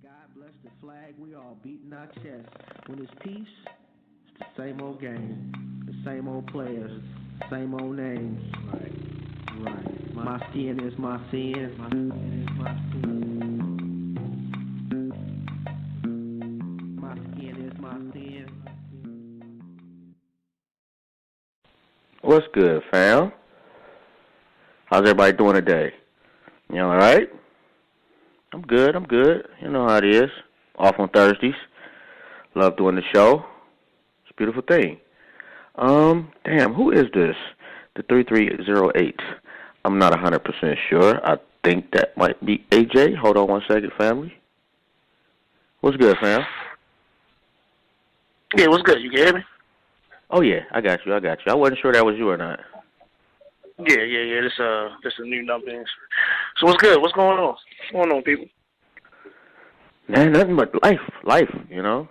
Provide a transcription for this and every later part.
God bless the flag, we all beating our chest. When it's peace, it's the same old game, the same old players, same old names. Right. My skin is my sin. My skin is my sin. My skin is my sin. What's good, fam? How's everybody doing today? You all right? I'm good. You know how it is. Off on Thursdays. Love doing the show. It's a beautiful thing. Damn, who is this? The 3308. I'm not 100% sure. I think that might be AJ. Hold on one second, family. What's good, fam? Yeah, what's good? You can hear me? Oh, yeah, I got you. I wasn't sure that was you or not. Yeah. This a new number. So what's good? What's going on? What's going on, people? Man, nothing but life, you know.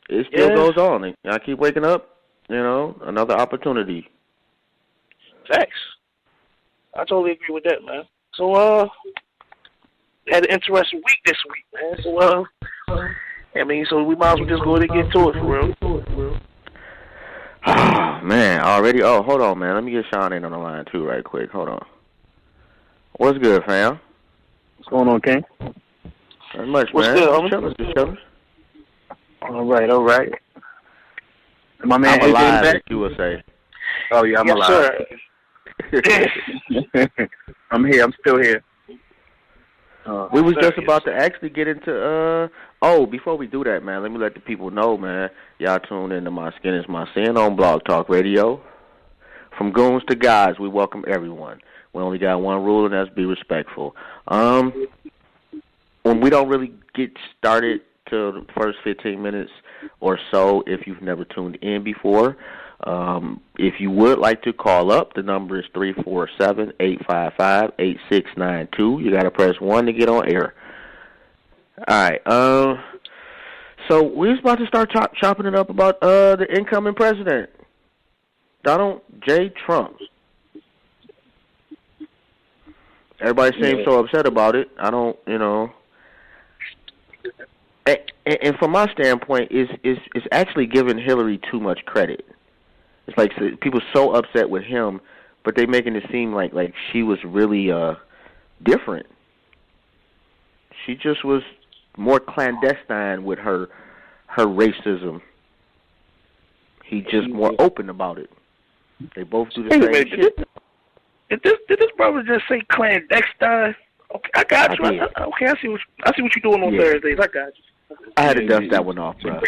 It still goes on. I keep waking up, you know, another opportunity. Facts. I totally agree with that, man. So, had an interesting week this week, man. So, so we might as well just go ahead and get to it for real. Oh, man, already? Oh, hold on, man. Let me get Sean in on the line, too, right quick. Hold on. What's good, fam? What's going on, King? Not much, What's man. good, homie? Just chilling. All right. My man I'm alive, back? as you would say. Oh, yeah, I'm alive. Sir. I'm here. I'm still here. We was just about to actually get into, before we do that, man, let me let the people know, man, y'all tuned into My Skin is My Sin on Blog Talk Radio. From goons to guys, we welcome everyone. We only got one rule, and that's be respectful. When we don't really get started till the first 15 minutes or so, if you've never tuned in before, if you would like to call up, the number is 347-855-8692. You got to press 1 to get on air. All right. So we was about to start chopping it up about the incoming president, Donald J. Trump. Everybody seems so upset about it. I don't, you know. And from my standpoint, it's actually giving Hillary too much credit. It's like people so upset with him, but they making it seem like she was really different. She just was more clandestine with her racism. He just more open about it. They both do the same shit. Did this brother just say clandestine? Okay, I got you. I see what you're doing on Thursdays. I got you. I had to dust that one off, bro.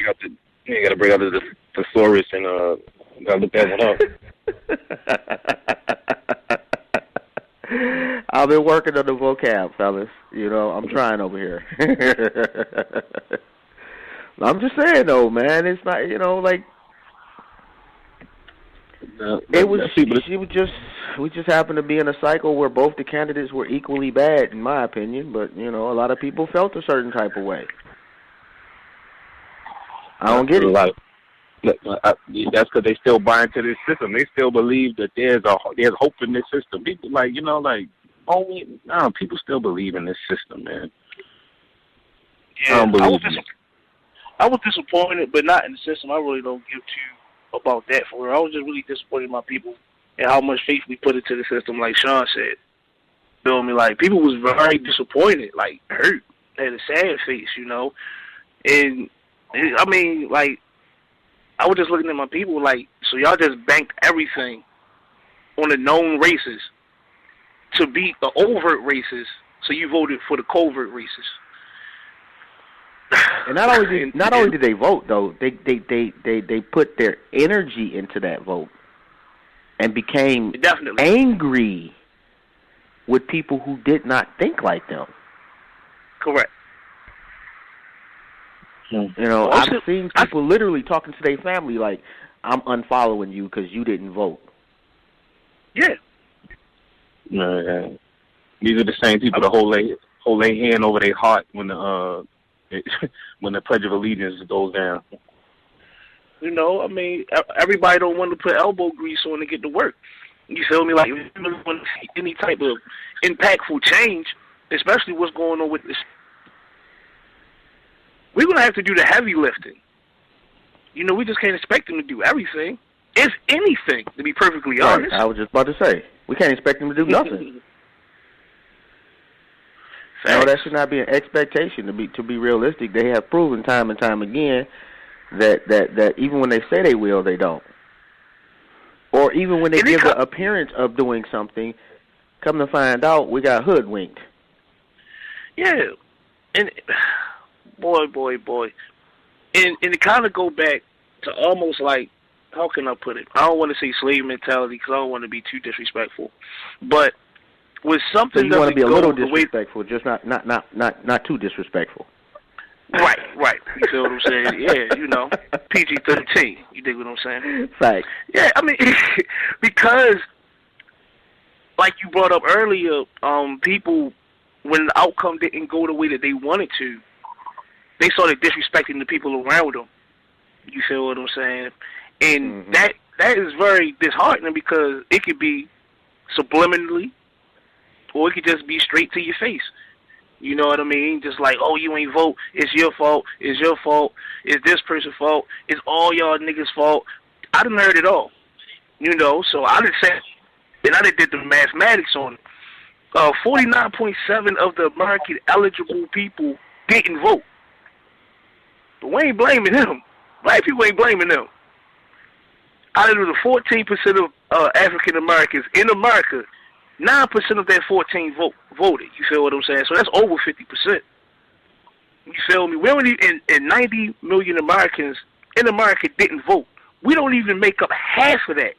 You gotta bring out the thesaurus and gotta look that one up. I've been working on the vocab, fellas. You know, I'm trying over here. I'm just saying, though, man. It's not, you know, like it was. We just happened to be in a cycle where both the candidates were equally bad, in my opinion. But you know, a lot of people felt a certain type of way. I don't get it. That's because they still buy into this system. They still believe that there's hope in this system. People people still believe in this system, man. Yeah, I was disappointed, but not in the system. I really don't give two about that for real. I was just really disappointed in my people and how much faith we put into the system, like Sean said. Feel me? Like, people was very disappointed, like, hurt, had a sad face, you know. And I mean, like, I was just looking at my people like, so y'all just banked everything on the known races to beat the overt races, so you voted for the covert races. And not only did they vote though, they put their energy into that vote and became angry with people who did not think like them. Correct. You know, I've seen people literally talking to their family like, I'm unfollowing you because you didn't vote. Yeah. These are the same people that hold their hand over their heart when the Pledge of Allegiance goes down. You know, I mean, everybody don't want to put elbow grease on to get to work. You feel me? Like, if you really want to see any type of impactful change, especially what's going on with this we're going to have to do the heavy lifting. You know, we just can't expect them to do everything, if anything, to be perfectly honest. I was just about to say, we can't expect them to do nothing. No, that should not be an expectation. To be realistic, they have proven time and time again that even when they say they will, they don't. Or even when they give the appearance of doing something, come to find out, we got hoodwinked. Yeah, and boy. And it kind of go back to almost like, how can I put it? I don't want to say slave mentality because I don't want to be too disrespectful. But with something so you want to be a little disrespectful, just not too disrespectful. Right. You feel what I'm saying? Yeah, you know, PG-13. You dig what I'm saying? Right. Yeah, I mean, because, like you brought up earlier, people, when the outcome didn't go the way that they wanted to, they started disrespecting the people around them. You feel what I'm saying? And that is very disheartening because it could be subliminally or it could just be straight to your face. You know what I mean? Just like, oh, you ain't vote. It's your fault. It's your fault. It's this person's fault. It's all y'all niggas' fault. I done heard it all. You know, so I done said, and I done did the mathematics on it. 49.7 of the American eligible people didn't vote. But we ain't blaming them. Black people ain't blaming them. Out of the 14% of African Americans in America, 9% of that 14 voted. You feel what I'm saying? So that's over 50%. You feel me? We don't even, and 90 million Americans in America didn't vote. We don't even make up half of that.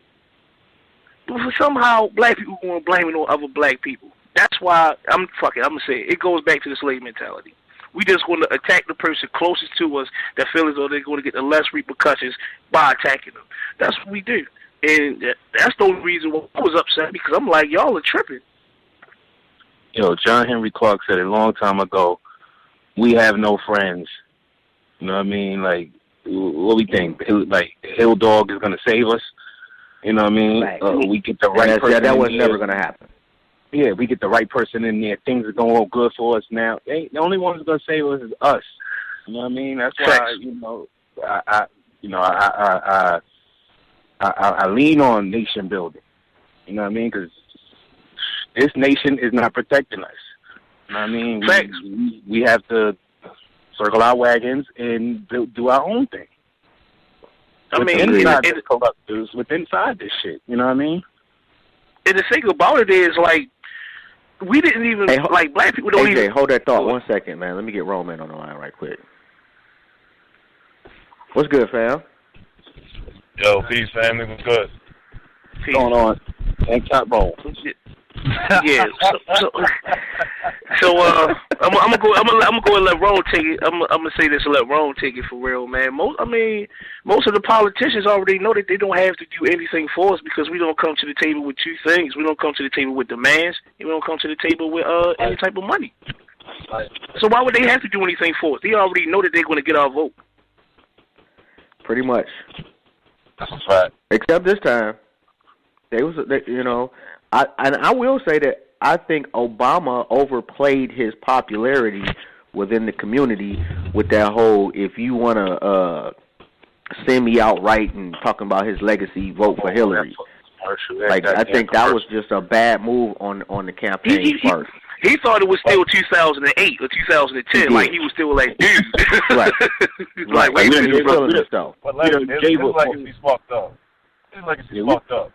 But somehow, black people are going to blame it on other black people. That's why, I'm going to say it. It goes back to the slave mentality. We just going to attack the person closest to us that feels as though they're going to get the less repercussions by attacking them. That's what we do. And that's the only reason why I was upset, because I'm like, y'all are tripping. Yo, John Henry Clark said a long time ago, we have no friends. You know what I mean? Like, what we think? Like, Hill Dog is going to save us? You know what I mean? Right. We get the right person. Yeah, that was never going to happen. Yeah, we get the right person in there. Things are going good for us now. The only one who's going to save us is us. You know what I mean? That's why, I lean on nation building. You know what I mean? Because this nation is not protecting us. You know what I mean? We have to circle our wagons and do our own thing. I mean, it's inside this shit. You know what I mean? And the thing about it is, like, we didn't even, like, black people don't even... hold that thought 1 second, man. Let me get Roman on the line right quick. What's good, fam? Yo, peace, family. What's good? Peace. What's going on? Tank top roll. Yeah. So I'm gonna go and let Ron take it. I'm gonna say this and let Ron take it for real, man. Most of the politicians already know that they don't have to do anything for us because we don't come to the table with two things. We don't come to the table with demands, and we don't come to the table with any type of money. So why would they have to do anything for us? They already know that they're going to get our vote. Pretty much. That's a fact. Except this time, I will say that I think Obama overplayed his popularity within the community with that whole, if you want to send me outright and talking about his legacy, vote for Hillary. Like, I think that was just a bad move on the campaign part. He thought it was still 2008 or 2010, like he was still like, dude. Right. Like, wait a minute. His legacy's fucked up. His legacy's fucked up.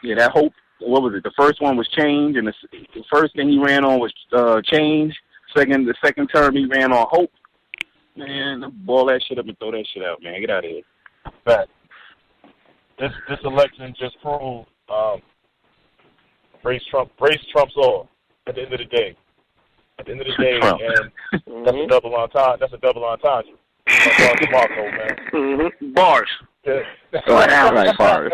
Yeah, that hope. What was it? The first one was change, and the first thing he ran on was change. The second term he ran on hope. Man, ball that shit up and throw that shit out, man. Get out of here. Fact. This election just proved race trumps all. At the end of the day, and that's a double entendre. That's a double entendre. That's Marco, man. Mm-hmm. Bars. Yeah. Right, bars.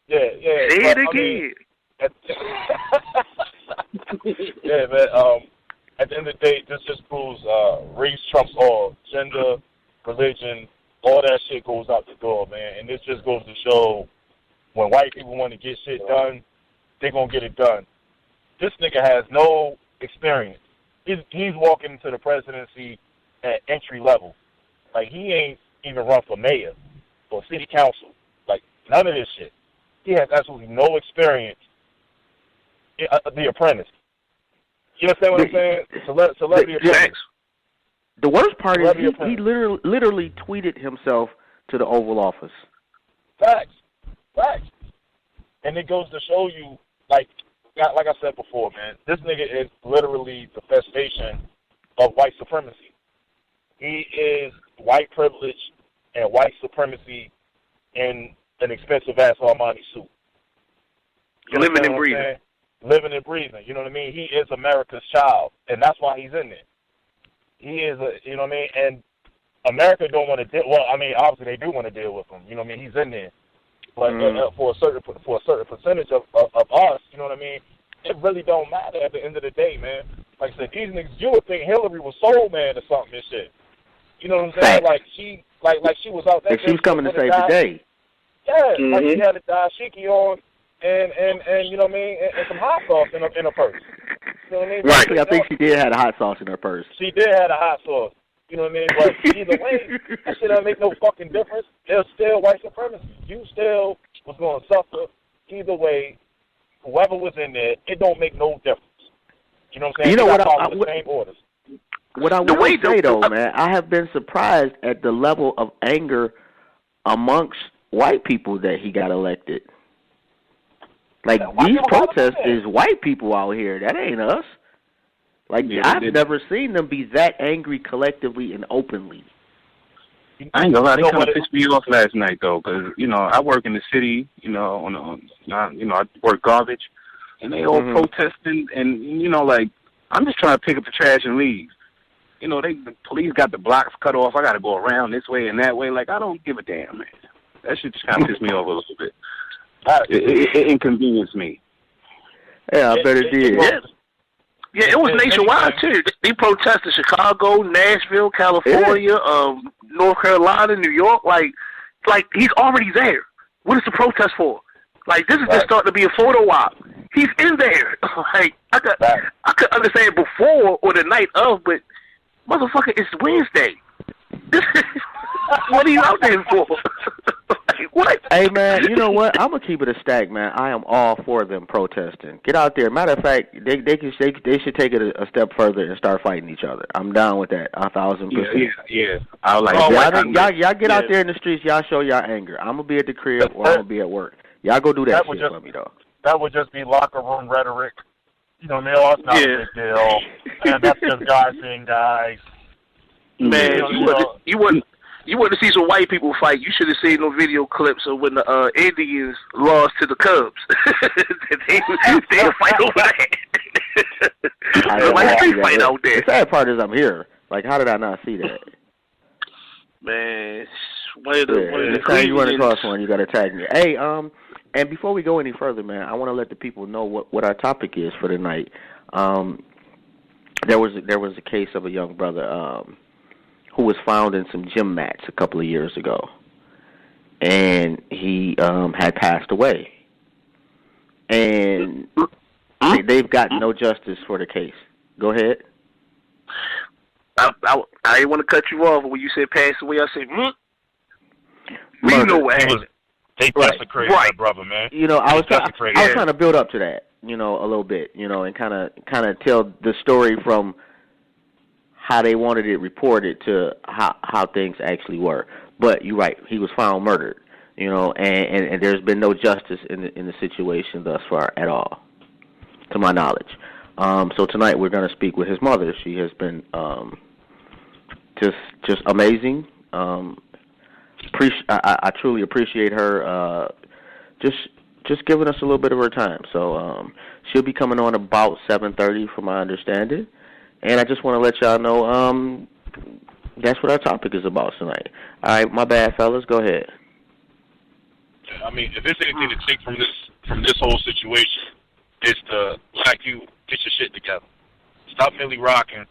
Yeah. Say it again. Yeah, man. At the end of the day, this just proves race trumps all. Gender, religion, all that shit goes out the door, man. And this just goes to show when white people want to get shit done, they're gonna get it done. This nigga has no experience. He's walking into the presidency at entry level. Like, he ain't even run for mayor or city council. Like, none of this shit. He has absolutely no experience. The Apprentice. You understand what I'm saying? Celebrity Apprentice. The worst part is he literally tweeted himself to the Oval Office. Facts. And it goes to show you, like I said before, man, this nigga is literally the festation of white supremacy. He is white privilege and white supremacy in an expensive-ass Armani suit. Living and breathing. Living and breathing. You know what I mean? He is America's child, and that's why he's in there. He is, you know what I mean? And America don't want to deal. Well, I mean, obviously they do want to deal with him. You know what I mean? He's in there, but for a certain percentage of us, you know what I mean? It really don't matter at the end of the day, man. Like I said, these niggas, you would think Hillary was soul man or something and shit. You know what I'm saying? Like she was out there. Like she was coming to save the day. Yeah, like she had a dashiki on and you know what I mean, and some hot sauce in her purse. You know what I mean? Right. I think she did have a hot sauce in her purse. She did have a hot sauce. You know what I mean? But either way, that shit don't make no fucking difference. It's still white supremacy. You still was going to suffer. Either way, whoever was in there, it don't make no difference. You know what I'm saying? You know what? The same orders. What I will say, though, man, I have been surprised at the level of anger amongst white people that he got elected. Like, these protests is white people out here. That ain't us. Like, I've never seen them be that angry collectively and openly. I ain't gonna lie, they kind of pissed me off last night, though, because, you know, I work in the city, you know, I work garbage, and they all protesting, and, you know, like, I'm just trying to pick up the trash and leave. You know, the police got the blocks cut off. I got to go around this way and that way. Like, I don't give a damn, man. That shit just kind of pissed me off a little bit. It inconvenienced me. Yeah, I bet it did. Yeah, it was nationwide, too. They protested Chicago, Nashville, California, North Carolina, New York. Like he's already there. What is the protest for? Like, this is just starting to be a photo op. He's in there. Like, I could understand before or the night of, but motherfucker, it's Wednesday. What are you out there for? Like, what? Hey, man, you know what? I'm going to keep it a stack, man. I am all for them protesting. Get out there. Matter of fact, they should take it a step further and start fighting each other. I'm down with that, 1,000%. Yeah. I like y'all get out there in the streets. Y'all show y'all anger. I'm going to be at the crib or I'm going to be at work. Y'all go do that shit for me, though. That would just be locker room rhetoric. You know, Neil, it's not a big deal. And that's just guys being guys. Man, you wouldn't see some white people fight. You should have seen no video clips of when the Indians lost to the Cubs. they fight over that. Like, they fight out there. The sad part is I'm here. Like, how did I not see that? Man, one of the next time you run across one, you got to tag me. Hey, and before we go any further, man, I want to let the people know what our topic is for tonight. There was a case of a young brother who was found in some gym mats a couple of years ago, and he had passed away, and they've got no justice for the case. Go ahead. I didn't want to cut you off, but when you said passed away, I said, we know what happened. They desecrated that brother, man. You know, I was trying to build up to that, you know, a little bit, you know, and kind of tell the story from how they wanted it reported to how things actually were. But you're right, he was found murdered, you know, and there's been no justice in the situation thus far at all, to my knowledge. So tonight we're going to speak with his mother. She has been just amazing. I truly appreciate her just giving us a little bit of her time. So she'll be coming on about 7:30 from my understanding. And I just want to let y'all know that's what our topic is about tonight. All right, my bad, fellas. Go ahead. I mean, if there's anything to take from this whole situation, it's to like you get your shit together. Stop Millie rocking.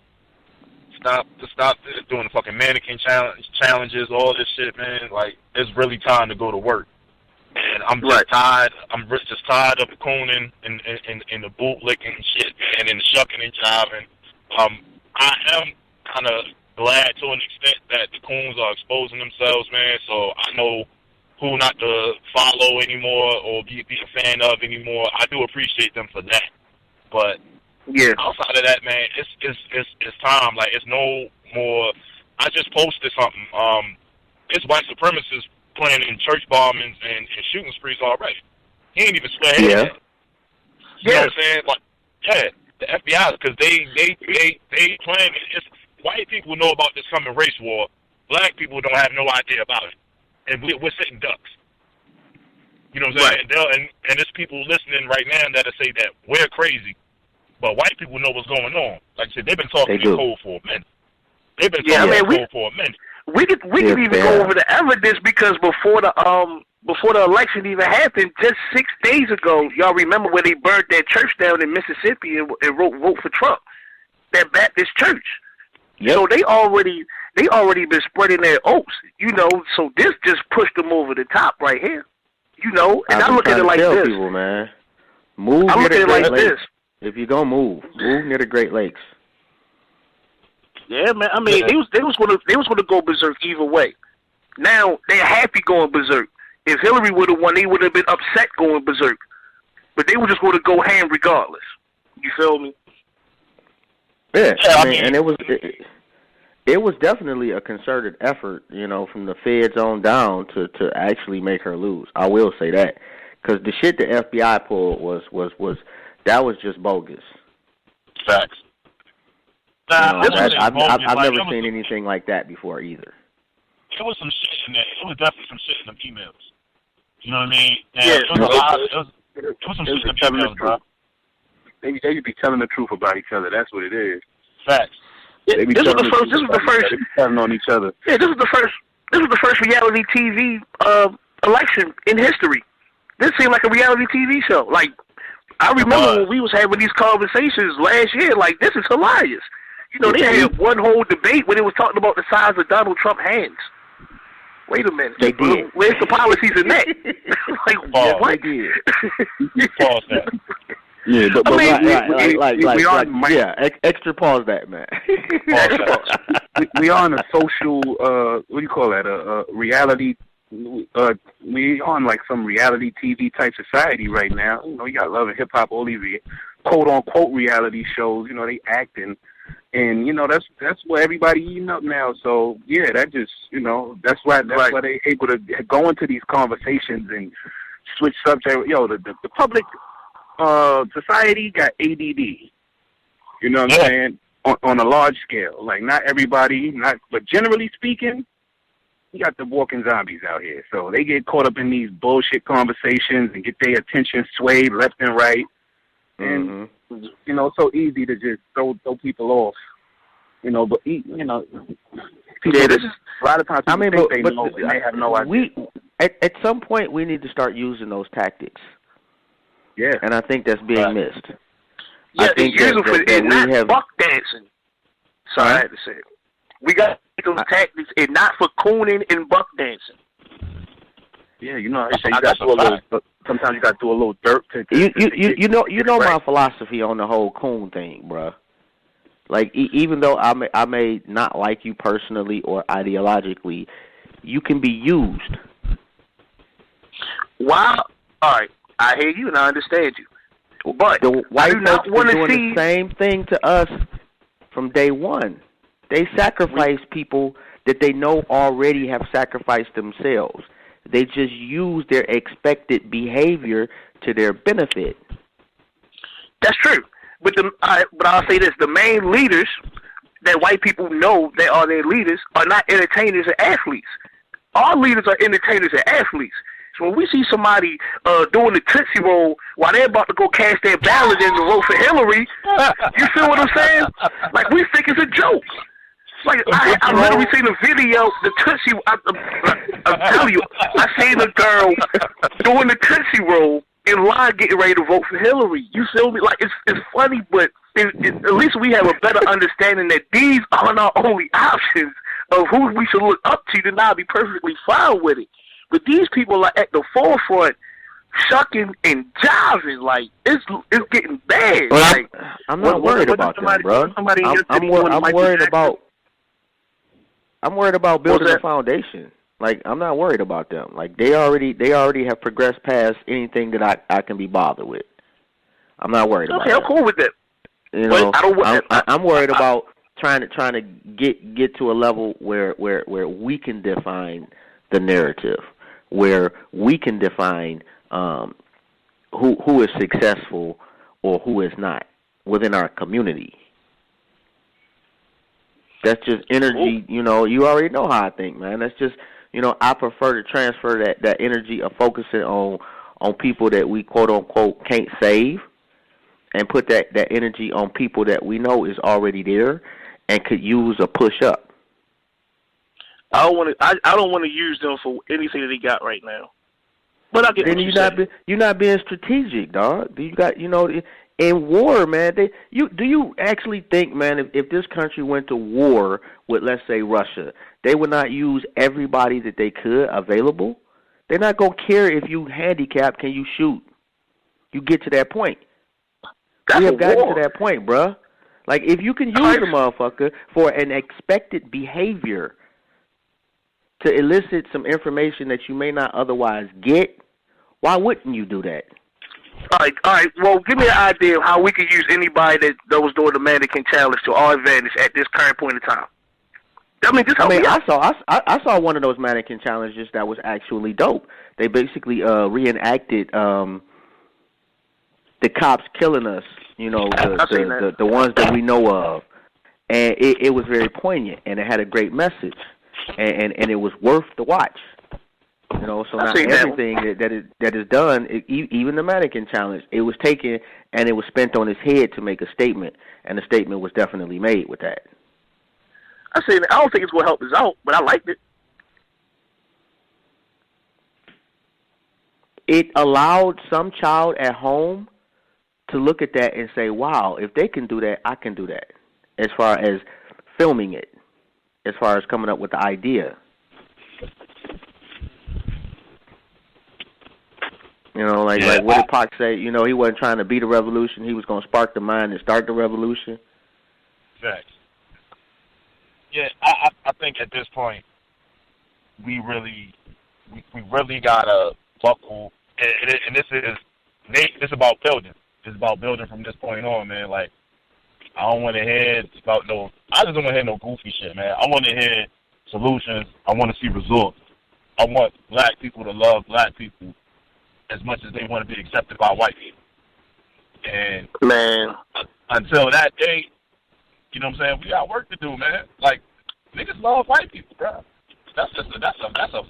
Stop doing the fucking mannequin challenges, all this shit, man. Like, it's really time to go to work. And I'm just tired. I'm just tired of the cooning and the bootlicking and shit, and the shucking and jiving. I am kind of glad to an extent that the coons are exposing themselves, man. So I know who not to follow anymore or be a fan of anymore. I do appreciate them for that. But outside of that, man, it's time. Like, it's no more. I just posted something. It's white supremacists planning church bombings and shooting sprees already. He ain't even square headed yet. You know what I'm saying? Like, yeah, the FBI, because they plan. It's white people know about this coming race war. Black people don't have no idea about it, and we're sitting ducks. You know what I'm saying? Right. And there's people listening right now that'll say that we're crazy, but white people know what's going on. Like I said, they've been talking in code for a minute. They've been talking in code for a minute. We could even go over the evidence, because before the election even happened, just 6 days ago, y'all remember when they burned that church down in Mississippi and wrote "Vote for Trump," that Baptist church. Yep. So they already been spreading their oats, you know. So this just pushed them over the top right here, you know. And I look at it like this, people, man. Move I look at it like this. If you're gonna move near the Great Lakes. Yeah, man. I mean, they was gonna go berserk either way. Now they're happy going berserk. If Hillary would have won, they would have been upset going berserk. But they were just going to go ham regardless. You feel me? Yeah, I mean, and it was definitely a concerted effort, you know, from the feds on down to actually make her lose. I will say that, because the shit the FBI pulled was just bogus. Facts. I've never seen anything like that before either. There was some shit in there. It was definitely some shit in the emails. You know what I mean? And yeah. It was some shit in the emails, bro. They used to be telling the truth about each other. That's what it is. Facts. This was the first. They be telling on each other. Yeah, this was the first reality TV election in history. This seemed like a reality TV show. Like, I remember when we was having these conversations last year. Like, this is hilarious. You know, they had one whole debate when it was talking about the size of Donald Trump's hands. Wait a minute. They did. Where's the policies in that? Like, what? They did. Pause that. Yeah, but extra pause that, man. we are on a social, what do you call that? Reality. We on like some reality TV type society right now. You know, you got Love and Hip Hop, all these quote unquote reality shows. You know, they acting. And, you know, that's what everybody eating up now. So, yeah, that just, you know, that's why they able to go into these conversations and switch subject. Yo, the public society got ADD. You know what I'm saying? On a large scale. Like, not everybody, but generally speaking, you got the walking zombies out here. So they get caught up in these bullshit conversations and get their attention swayed left and right. And, you know, it's so easy to just throw people off. You know, but, you know, people, a lot of times people think they know, but they have no idea. At some point, we need to start using those tactics. Yeah. And I think that's being missed. Yeah, they use them for buck dancing. Sorry, I had to say it. We got those tactics, and not for cooning and buck dancing. Yeah, you know, you got to do a little. Sometimes you got to do a little dirt. You know my philosophy on the whole coon thing, bro. Like, even though I may not like you personally or ideologically, you can be used. Wow. All right, I hear you and I understand you. But the white folks are doing the same thing to us from day one. They sacrifice people that they know already have sacrificed themselves. They just use their expected behavior to their benefit. That's true. But I'll say this: the main leaders that white people know that are their leaders are not entertainers and athletes. Our leaders are entertainers and athletes. So when we see somebody doing the Tootsie Roll while they're about to go cast their ballot in to vote for Hillary, you feel what I'm saying? Like, we think it's a joke. Like, I literally seen a video, the Tootsie. I'm telling you, I seen a girl doing the Tootsie Roll in line getting ready to vote for Hillary. You feel me? Like, it's funny, but at least we have a better understanding that these aren't our only options of who we should look up to now be perfectly fine with it. But these people are at the forefront, shucking and jiving. Like, it's getting bad. Well, like, I'm not worried about them, bro. I'm worried about I'm worried about building a foundation. Like, I'm not worried about them. Like, they already have progressed past anything that I can be bothered with. I'm not worried about that. Okay, I'm cool with that. You know, I'm worried about trying to get to a level where we can define the narrative, where we can define who is successful or who is not within our community. That's just energy. You know, you already know how I think, man. That's just, you know, I prefer to transfer that energy of focusing on people that we quote unquote can't save, and put that energy on people that we know is already there and could use a push up. I don't want to use them for anything that they got right now. But I get then you're not being strategic, dog. You got, you know, in war, man. Do you actually think, man, if this country went to war with, let's say, Russia, they would not use everybody that they could available? They're not gonna care if you handicapped. Can you shoot? You get to that point. We have gotten to that point, bruh. Like, if you can use a motherfucker for an expected behavior to elicit some information that you may not otherwise get, why wouldn't you do that? All right. Well, give me an idea of how we could use anybody that was doing the mannequin challenge to our advantage at this current point in time. I saw one of those mannequin challenges that was actually dope. They basically reenacted the cops killing us, you know, the ones that we know of, and it was very poignant, and it had a great message, and it was worth the watch, you know. So not everything that is done, even the mannequin challenge, it was taken and it was spent on his head to make a statement, and the statement was definitely made with that. I don't think it's going to help us out, but I liked it. It allowed some child at home to look at that and say, wow, if they can do that, I can do that. As far as filming it, as far as coming up with the idea. You know, like what did Pac say? You know, he wasn't trying to beat a revolution. He was going to spark the mind and start the revolution. Facts. Yeah, I think at this point, we really got to buckle. And this is about building. It's about building from this point on, man. Like, I don't want to hear about I just don't want to hear no goofy shit, man. I want to hear solutions. I want to see results. I want black people to love black people as much as they want to be accepted by white people. And, man, until that day, you know what I'm saying, we got work to do, man. Like, niggas love white people, bro. That's a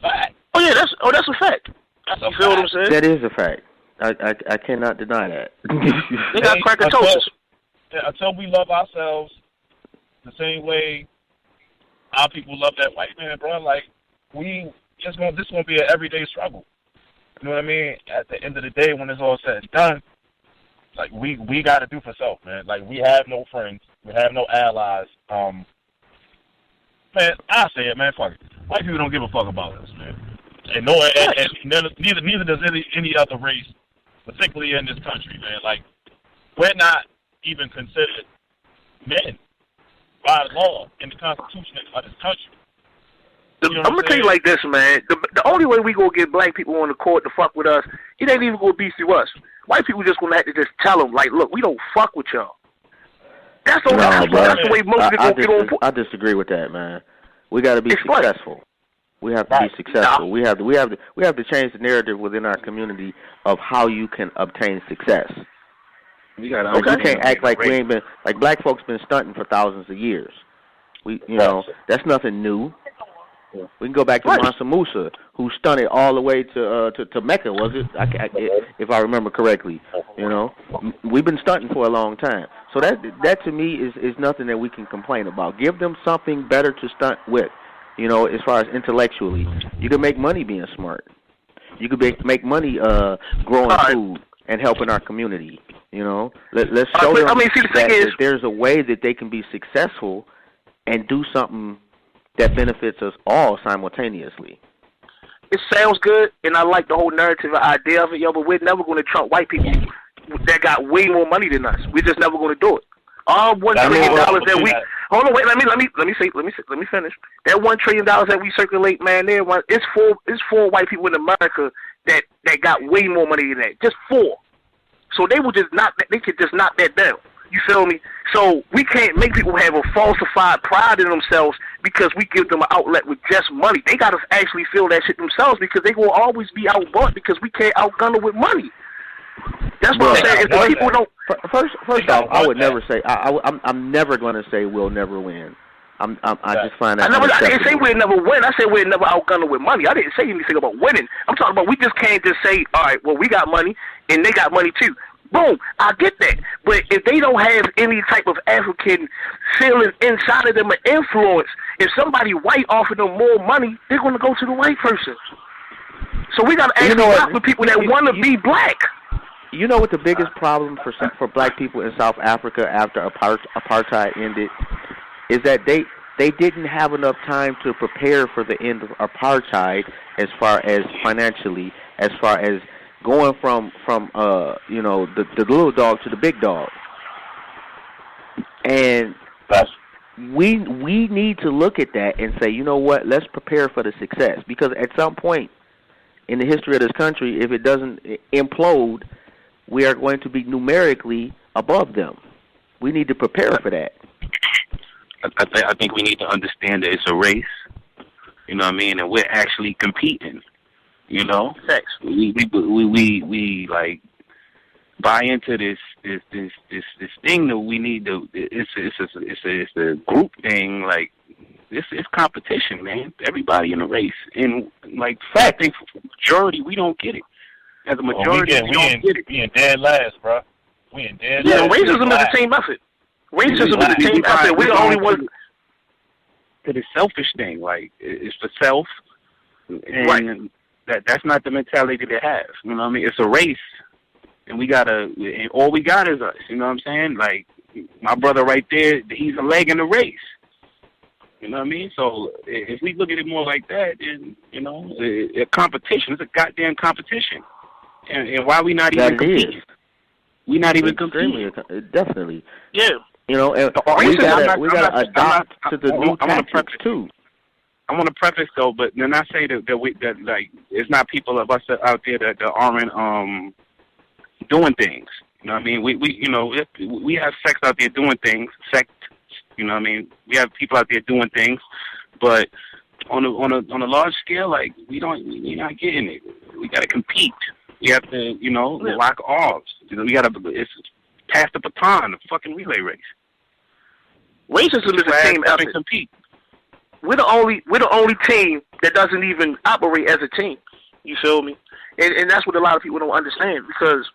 fact. Oh, yeah, that's a fact. That's a fact. Feel what I'm saying? That is a fact. I cannot deny that. They got crackatosis. Until we love ourselves the same way our people love that white man, bro, like, this is going to be an everyday struggle. You know what I mean? At the end of the day, when it's all said and done, like, we got to do for self, man. Like, we have no friends. We have no allies. Man, I say it, man, fuck it. White people don't give a fuck about us, man. And neither does any other race, particularly in this country, man. Like, we're not even considered men by law in the Constitution of this country. I'm going to tell you like this, man. The only way we going to get black people on the court to fuck with us, it ain't even going to be through us. White people just going to have to just tell them, like, look, we don't fuck with y'all. That's the way most people get on. I disagree with that, man. We got to be successful. We have to be successful. We have to change the narrative within our community of how you can obtain success. You can't act like we ain't been, like, black folks been stunting for thousands of years. That's nothing new. We can go back to Mansa Musa, who stunted all the way to Mecca, was it? If I remember correctly. You know, we've been stunting for a long time. So that to me is nothing that we can complain about. Give them something better to stunt with. You know, as far as intellectually, you can make money being smart. You could make money growing food and helping our community. You know, let's show them that there's a way that they can be successful and do something that benefits us all simultaneously. It sounds good, and I like the whole narrative idea of it, but we're never going to trump white people that got way more money than us. We're just never going to do it. All $1 trillion that Hold on, wait. Let me finish. That $1 trillion that we circulate, man. It's four white people in America that got way more money than that. Just 4. So they could just knock that down. You feel me? So we can't make people have a falsified pride in themselves because we give them an outlet with just money. They gotta actually feel that shit themselves because they will always be outbought because we can't outgun them with money. That's what I'm saying. If the people don't. First off, I would never say. I'm never going to say we'll never win. I just find that. I didn't say we'll never win. I said we'll never outgun them with money. I didn't say anything about winning. I'm talking about we just can't just say, all right, well, we got money and they got money too. Boom, I get that. But if they don't have any type of African feeling inside of them or influence, if somebody white offer them more money, they're going to go to the white person. So we got to actually work with people that want to be black. You know what the biggest problem for black people in South Africa after apartheid ended is that they didn't have enough time to prepare for the end of apartheid as far as financially, as far as going from the little dog to the big dog. And we need to look at that and say, you know what, let's prepare for the success. Because at some point in the history of this country, if it doesn't implode, we are going to be numerically above them. We need to prepare for that. I think we need to understand that it's a race, you know what I mean, and we're actually competing, you know. We like buy into this thing that we need to. It's a group thing. Like it's competition, man. Everybody in a race, and like I think for the majority we don't get it. As a majority, we don't get it. We in dead last, bro. We in dead last. Yeah, racism is a team effort. Racism is a team effort. We're the only one. It's a selfish thing. Like it's for self, and right. That's not the mentality they have. You know what I mean? It's a race, and and all we got is us. You know what I'm saying? Like my brother right there, he's a leg in the race. You know what I mean? So if we look at it more like that, then you know, a competition. It's a goddamn competition. And why we not even competing? We not even competing. Definitely. Yeah. You know, and we gotta adopt to the new tactics too. I want to preface though, but then I say that like it's not people of us out there that aren't doing things. You know what I mean? We have sex out there doing things. Sex. You know what I mean? We have people out there doing things, but on a large scale, like we're not getting it. We gotta compete. We have to, lock arms. We gotta pass the baton, the fucking relay race. Racism is a team effort. Compete. We're the only team that doesn't even operate as a team. You feel me? And that's what a lot of people don't understand because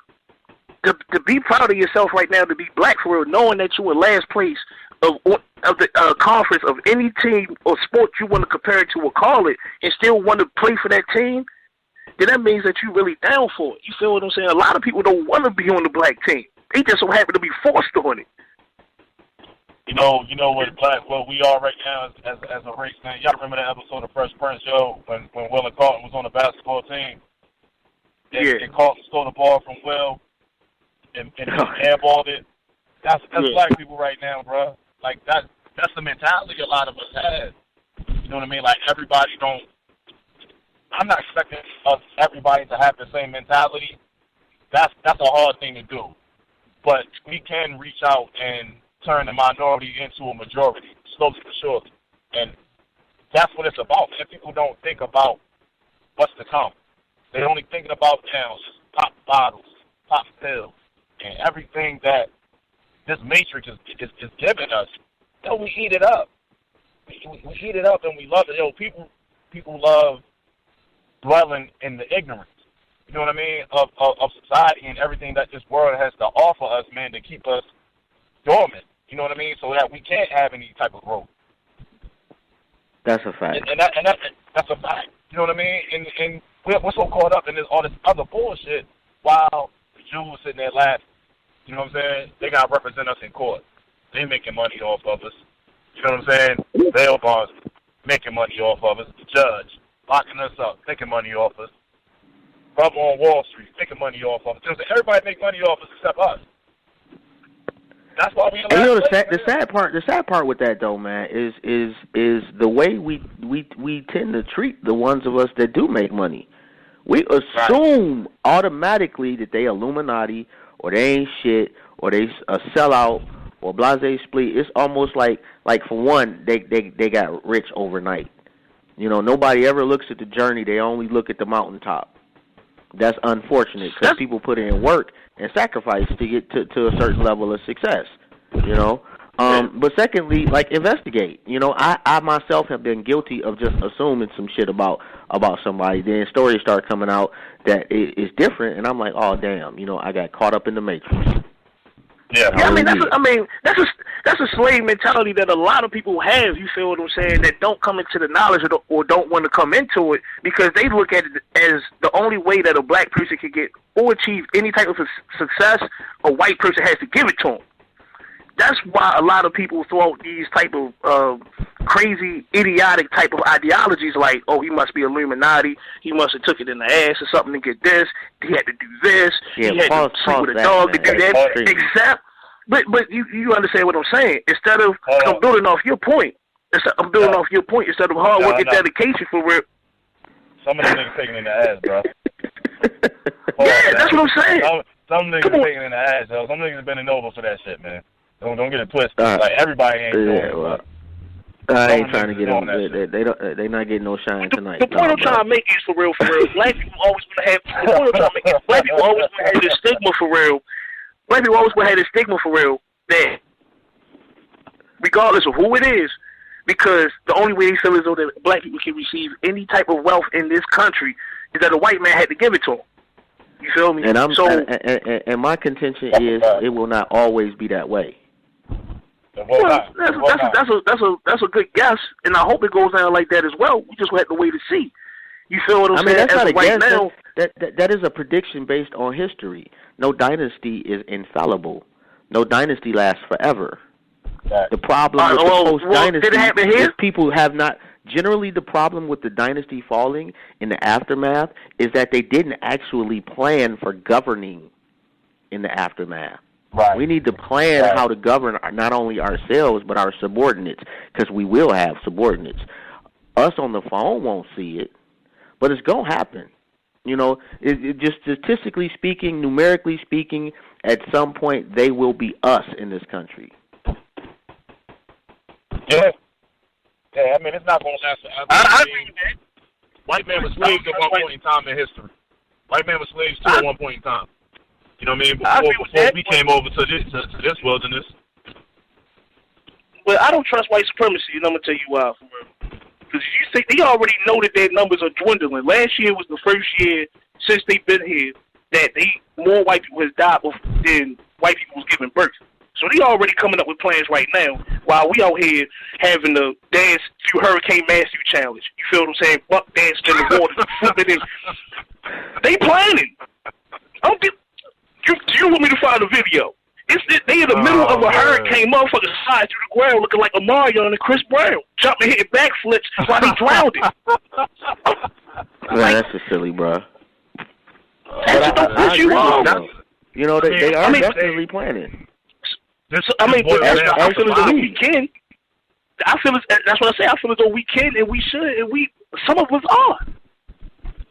to be proud of yourself right now, to be black for real, knowing that you were last place of the conference of any team or sport you want to compare it to or call it, and still want to play for that team, then that means that you're really down for it. You feel what I'm saying? A lot of people don't want to be on the black team. They just so happen to be forced on it. You know what we are right now as a race, man. Y'all remember that episode of Fresh Prince, yo, when Will and Carlton was on the basketball team? And Carlton stole the ball from Will and airballed it. That's black people right now, bro. Like that's the mentality a lot of us have. You know what I mean? Like everybody don't. I'm not expecting everybody to have the same mentality. That's a hard thing to do, but we can reach out and turn the minority into a majority, slowly but surely, and that's what it's about. And people don't think about what's to come. They're only thinking about now pop bottles, pop pills, and everything that this matrix is giving us. Yo, we eat it up. We eat it up and we love it. Yo, people love dwelling in the ignorance, you know what I mean, of society and everything that this world has to offer us, man, to keep us dormant, you know what I mean, so that we can't have any type of growth. That's a fact. And that's a fact, you know what I mean, and we're so caught up in all this other bullshit while the Jews sitting there laughing, you know what I'm saying, they got to represent us in court. They making money off of us, you know what I'm saying, bail bonds making money off of us, the judge locking us up, making money off us. Rubber on Wall Street, making money off of us. Everybody make money off us except us. That's why we. And you know the sad part with that though, man, is the way we tend to treat the ones of us that do make money. We assume automatically that they Illuminati or they ain't shit or they a sellout or blase split. It's almost like for one, they got rich overnight. You know, nobody ever looks at the journey. They only look at the mountaintop. That's unfortunate because people put in work and sacrifice to get to a certain level of success. You know. But secondly, like investigate. You know, I myself have been guilty of just assuming some shit about somebody. Then stories start coming out that is different, and I'm like, oh damn, you know, I got caught up in the matrix. Yeah, I mean that's a slave mentality that a lot of people have. You feel what I'm saying? That don't come into the knowledge or don't want to come into it because they look at it as the only way that a black person can get or achieve any type of success. A white person has to give it to them. That's why a lot of people throw out these type of crazy, idiotic type of ideologies like, oh, he must be Illuminati, he must have took it in the ass or something to get this, he had to do this, he had to sleep with a dog to do that. Except, but you understand what I'm saying? Instead of, I'm building off your point. Instead of hard work and dedication for real. Some of them niggas taking in the ass, bro. Yeah, that's what I'm saying. Some niggas taking in the ass, though. Some niggas bending over for that shit, man. Don't get it twisted. Like everybody ain't doing it. I ain't trying to get on. They not getting no shine tonight. The point I'm trying to make is for real. Black people always want to have. The point I'm trying to make is black people always want to have this stigma for real. Black people always want to have this stigma for real that regardless of who it is, because the only way they feel as though that black people can receive any type of wealth in this country is that a white man had to give it to them. You feel me? And and my contention is it will not always be that way. Well, that's a good guess, and I hope it goes down like that as well. We just have to wait to see. You feel what I'm saying? I mean, that's not a guess. Now, that is a prediction based on history. No dynasty is infallible. No dynasty lasts forever. The problem with the post-dynasty is people have not. Generally, the problem with the dynasty falling in the aftermath is that they didn't actually plan for governing in the aftermath. Right. We need to plan how to govern not only ourselves but our subordinates, because we will have subordinates. Us on the phone won't see it, but it's going to happen. You know, it just statistically speaking, numerically speaking, at some point they will be us in this country. Yeah. Yeah, I mean, it's not going to last forever. I agree with that. White man was slaves at one point in time in history. White man was slaves too at one point in time. You know what I mean? Before we came over to this wilderness. But I don't trust white supremacy, and I'm going to tell you why. Because you think they already know that their numbers are dwindling. Last year was the first year since they've been here that more white people has died than white people was giving birth. So they already coming up with plans right now while we out here having the dance through Hurricane Matthew challenge. You feel what I'm saying? Buck dancing in the water, flipping in. They planning. You want me to find a video? They in the middle of a hurricane, motherfuckers slide through the ground looking like Mario and Chris Brown, jumping, hitting backflips while they drowning. Man, that's just silly, bro. That don't push you off. You know, they are definitely planning. I feel as though we can. That's what I say. I feel as though we can and we should, and some of us are.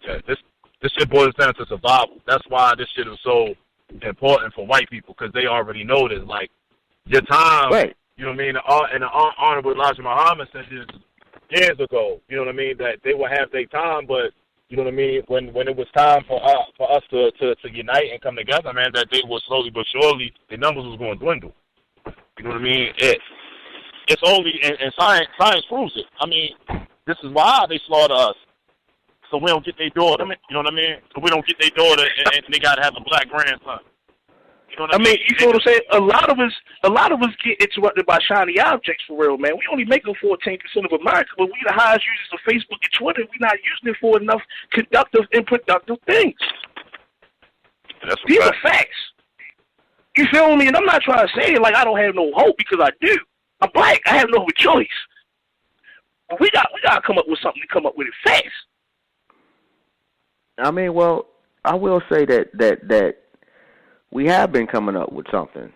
Yeah, this shit boils down to survival. That's why this shit is so important for white people, because they already know this. Like, your time, right. You know what I mean? And the Honorable Elijah Muhammad said this years ago, you know what I mean, that they will have their time, but, you know what I mean, when it was time for us to unite and come together, man, that they will slowly but surely, the numbers was going to dwindle. You know what I mean? It's only, and science proves it. I mean, this is why they slaughter us. So we don't get their daughter. You know what I mean? So we don't get their daughter, and they got to have a black grandson. You know what I mean? You know what I'm saying? A lot of us get interrupted by shiny objects for real, man. We only make up 14% of America, but we the highest users of Facebook and Twitter. We're not using it for enough conductive and productive things. These are facts. You feel me? And I'm not trying to say like I don't have no hope, because I do. I'm black. I have no choice. But we got to come up with something to come up with it fast. I mean, well, I will say that we have been coming up with something.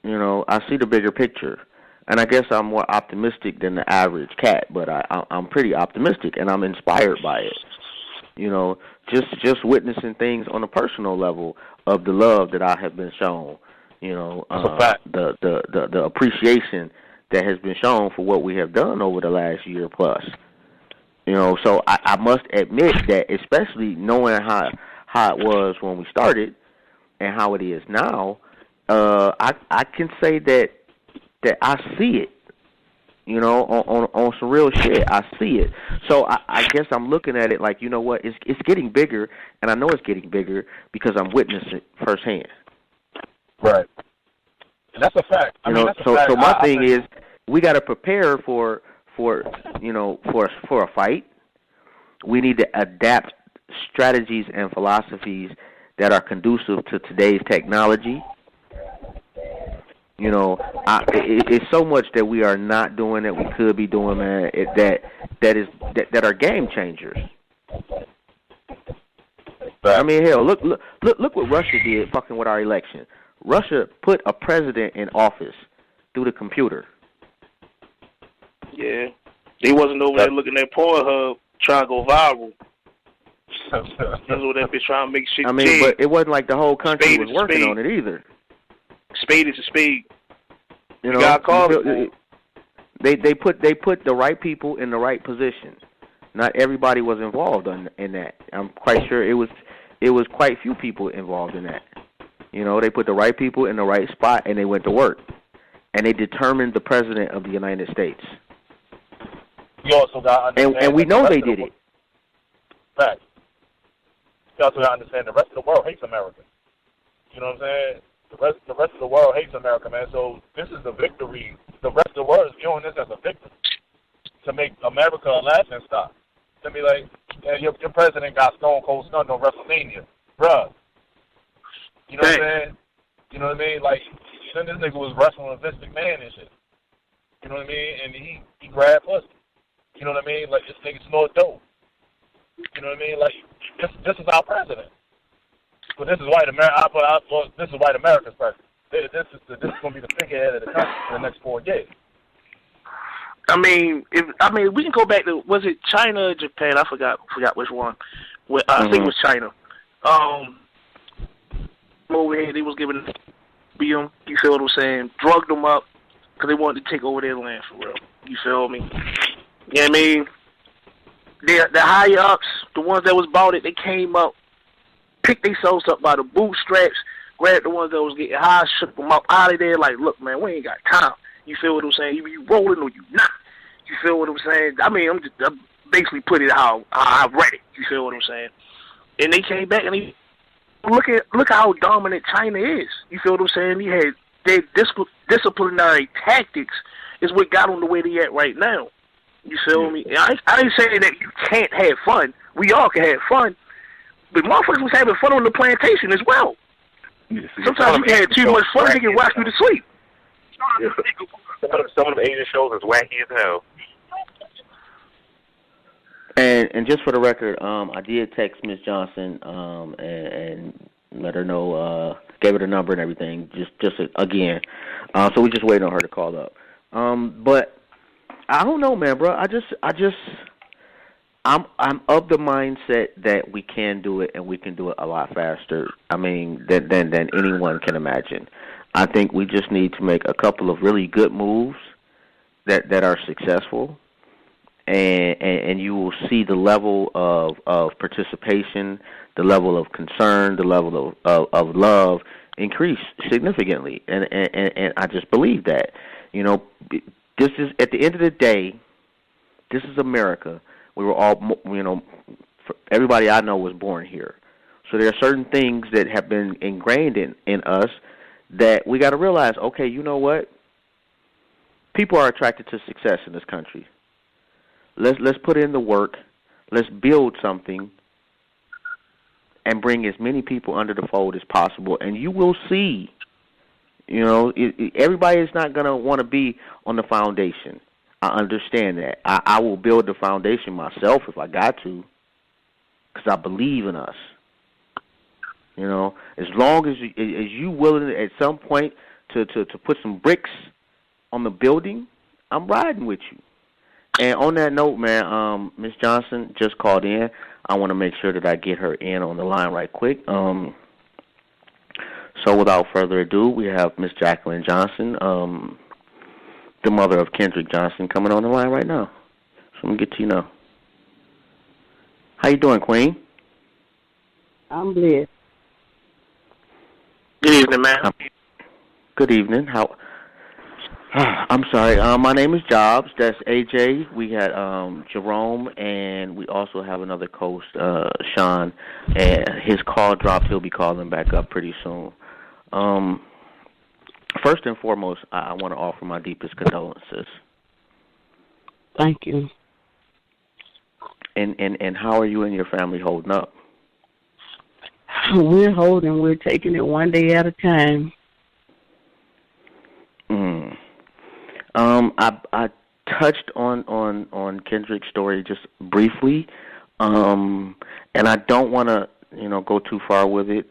You know, I see the bigger picture. And I guess I'm more optimistic than the average cat, but I'm pretty optimistic, and I'm inspired by it. You know, just witnessing things on a personal level of the love that I have been shown. You know, the appreciation that has been shown for what we have done over the last year plus. You know, so I must admit that, especially knowing how it was when we started and how it is now, I can say that I see it. You know, on some real shit, I see it. So I guess I'm looking at it like, you know what, it's getting bigger, and I know it's getting bigger because I'm witnessing it firsthand. Right. And that's a fact. So my thing is, we got to prepare for a fight. We need to adapt strategies and philosophies that are conducive to today's technology. You know, it's so much that we are not doing that we could be doing, man. That are game changers. I mean, hell, look what Russia did, fucking with our election. Russia put a president in office through the computer. Yeah, they wasn't over there looking at Pornhub trying to go viral. That's what that bitch trying to make shit. I mean, but it wasn't like the whole country was working on it either. Spade is a spade. You know, they put the right people in the right position. Not everybody was involved in that. I'm quite sure it was quite few people involved in that. You know, they put the right people in the right spot, and they went to work, and they determined the president of the United States. You also got to understand, and we know they did it. Fact. You also got to understand the rest of the world hates America. You know what I'm saying? The rest of the world hates America, man. So this is the victory. The rest of the world is viewing this as a victory to make America a laughing stock. To be like, yeah, your president got Stone Cold Stunned on WrestleMania, bruh. You know what I'm saying? You know what I mean? Like, this nigga was wrestling with Vince McMahon and shit. You know what I mean? And he grabbed pussy. You know what I mean? Like, this nigga snort dope. You know what I mean? Like, this is our president. So this is white America. This is white America's president. This is going to be the figurehead of the country for the next 4 years. I mean, we can go back to, was it China or Japan? I forgot which one. I think it was China. Over here, they was giving them, you feel what I'm saying? Drugged them up because they wanted to take over their land for real. You feel me? You know what I mean? The higher ups, the ones that was about it, they came up, picked themselves up by the bootstraps, grabbed the ones that was getting high, shook them up out of there. Like, look, man, we ain't got time. You feel what I'm saying? You rolling or you not? You feel what I'm saying? I mean, I'm basically put it how I read it. You feel what I'm saying? And they came back and they look how dominant China is. You feel what I'm saying? He had their disciplinary tactics is what got them the way they at right now. You feel me? I ain't saying that you can't have fun. We all can have fun, but motherfuckers was having fun on the plantation as well. Sometimes you can have too much fun, you can watch you to sleep. Some of the Asian shows is wacky as hell. And just for the record, I did text Miss Johnson and let her know, gave her the number and everything. Just again, so we just waiting on her to call up. But I don't know, man, bro. I'm of the mindset that we can do it, and we can do it a lot faster. I mean, than anyone can imagine. I think we just need to make a couple of really good moves that are successful, and you will see the level of participation, the level of concern, the level of love increase significantly. And I just believe that. You know, this is, at the end of the day, this is America. We were all, you know, everybody I know was born here. So there are certain things that have been ingrained in us that we got to realize, okay, you know what? People are attracted to success in this country. Let's put in the work. Let's build something and bring as many people under the fold as possible. And you will see, you know, everybody is not going to want to be on the foundation. I understand that. I will build the foundation myself if I got to, because I believe in us. You know, as long as you willing at some point to put some bricks on the building, I'm riding with you. And on that note, man, Miss Johnson just called in. I want to make sure that I get her in on the line right quick. So without further ado, we have Miss Jacquelyn Johnson, the mother of Kendrick Johnson, coming on the line right now. So let me get to you now. How you doing, Queen? I'm blessed. Good evening, ma'am. Good evening. How? I'm sorry. My name is Jobs. That's AJ. We had Jerome, and we also have another host, Sean. And his call dropped. He'll be calling back up pretty soon. First and foremost, I want to offer my deepest condolences. Thank you. And how are you and your family holding up? We're holding. We're taking it one day at a time. I touched on Kendrick's story just briefly, and I don't want to go too far with it.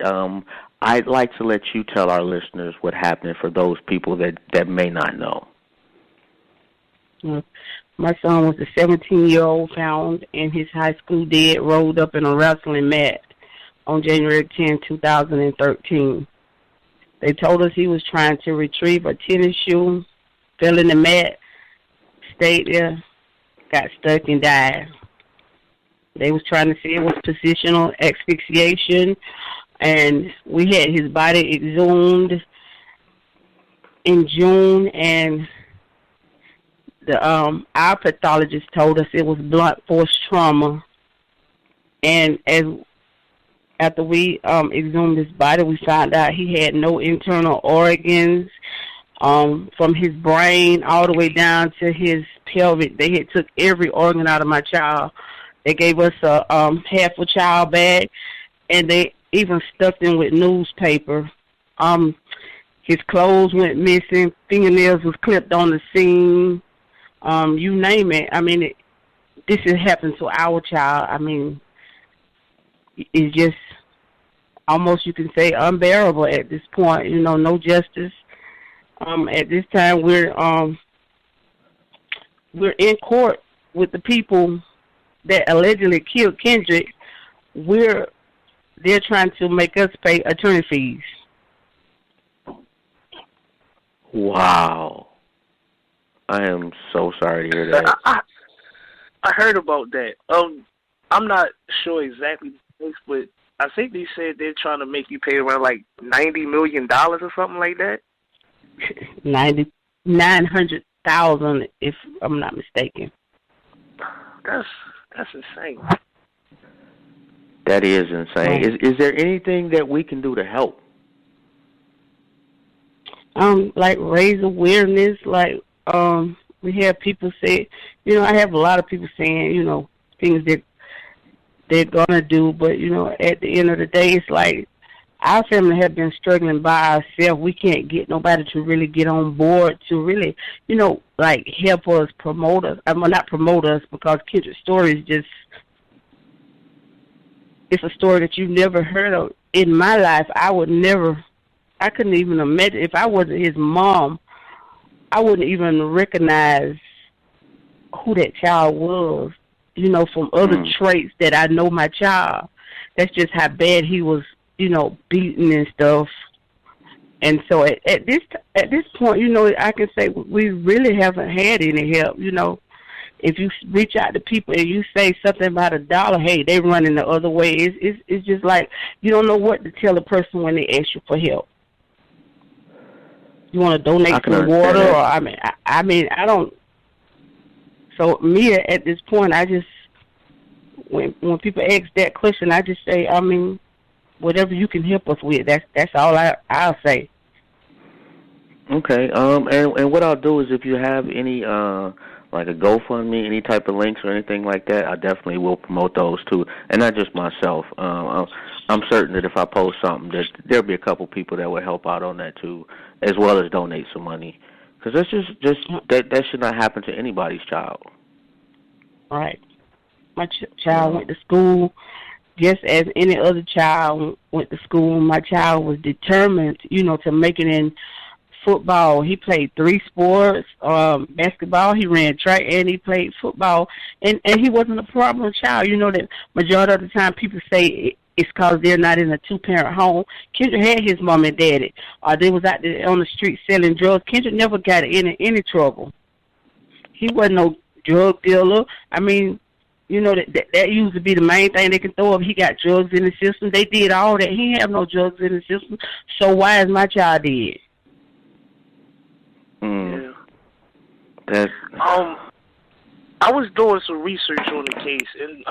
I'd like to let you tell our listeners what happened for those people that may not know. My son was a 17-year-old found in his high school dead, rolled up in a wrestling mat on January 10, 2013. They told us he was trying to retrieve a tennis shoe, fell in the mat, stayed there, got stuck, and died. They was trying to say it was positional asphyxiation, and we had his body exhumed in June, and our pathologist told us it was blunt force trauma. And after we exhumed his body, we found out he had no internal organs, from his brain all the way down to his pelvic. They had took every organ out of my child. They gave us a half a child bag, and they even stuffed him with newspaper. His clothes went missing. Fingernails was clipped on the scene. You name it. I mean, this has happened to our child. I mean, it's just almost, you can say, unbearable at this point. No justice. At this time, we're in court with the people that allegedly killed Kendrick. They're trying to make us pay attorney fees. Wow. I am so sorry to hear that. I heard about that. I'm not sure exactly, but I think they said they're trying to make you pay around like $90 million or something like that. 900,000, if I'm not mistaken. That's insane. That is insane. Is there anything that we can do to help? Like raise awareness. Like we have people say, I have a lot of people saying, things that they're gonna do, but at the end of the day, it's like our family have been struggling by ourselves. We can't get nobody to really get on board to really, like help us, promote us. I mean, not promote us, because Kendrick's story is just, it's a story that you've never heard of. In my life, I couldn't even imagine. If I wasn't his mom, I wouldn't even recognize who that child was, from other traits that I know my child. That's just how bad he was, beaten and stuff. And so at this point, I can say we really haven't had any help. If you reach out to people and you say something about $1, hey, they running the other way. It's just like you don't know what to tell a person when they ask you for help. You want to donate some water, or I mean, I don't. So me at this point, I just when people ask that question, I just say, whatever you can help us with. That's all I'll say. Okay. And what I'll do is, if you have any like a GoFundMe, any type of links or anything like that, I definitely will promote those too, and not just myself. I'm certain that if I post something, that there'll be a couple people that will help out on that too, as well as donate some money, because that's just that should not happen to anybody's child. Right. My child went to school just as any other child went to school. My child was determined, to make it in football. He played 3 sports, basketball. He ran track and he played football. And he wasn't a problem child. You know that majority of the time people say it's because they're not in a 2-parent home. Kendrick had his mom and daddy, or they was out there on the street selling drugs. Kendrick never got in any trouble. He wasn't no drug dealer. I mean, you know that used to be the main thing they can throw up. He got drugs in the system. They did all that. He didn't have no drugs in the system. So why is my child dead? Yeah. I was doing some research on the case, and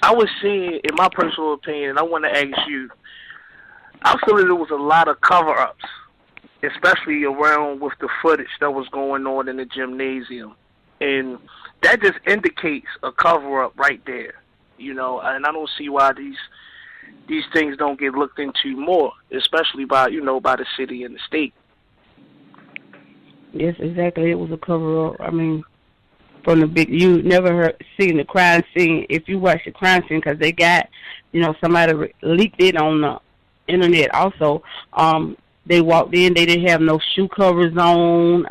I was seeing, in my personal opinion, and I want to ask you, I feel that there was a lot of cover-ups, especially around with the footage that was going on in the gymnasium. And that just indicates a cover-up right there, you know, and I don't see why these things don't get looked into more, especially by the city and the state. Yes, exactly. It was a cover-up. I mean, from the big, you never seen the crime scene. If you watch the crime scene, because they got, somebody leaked it on the internet also. They walked in, they didn't have no shoe covers on.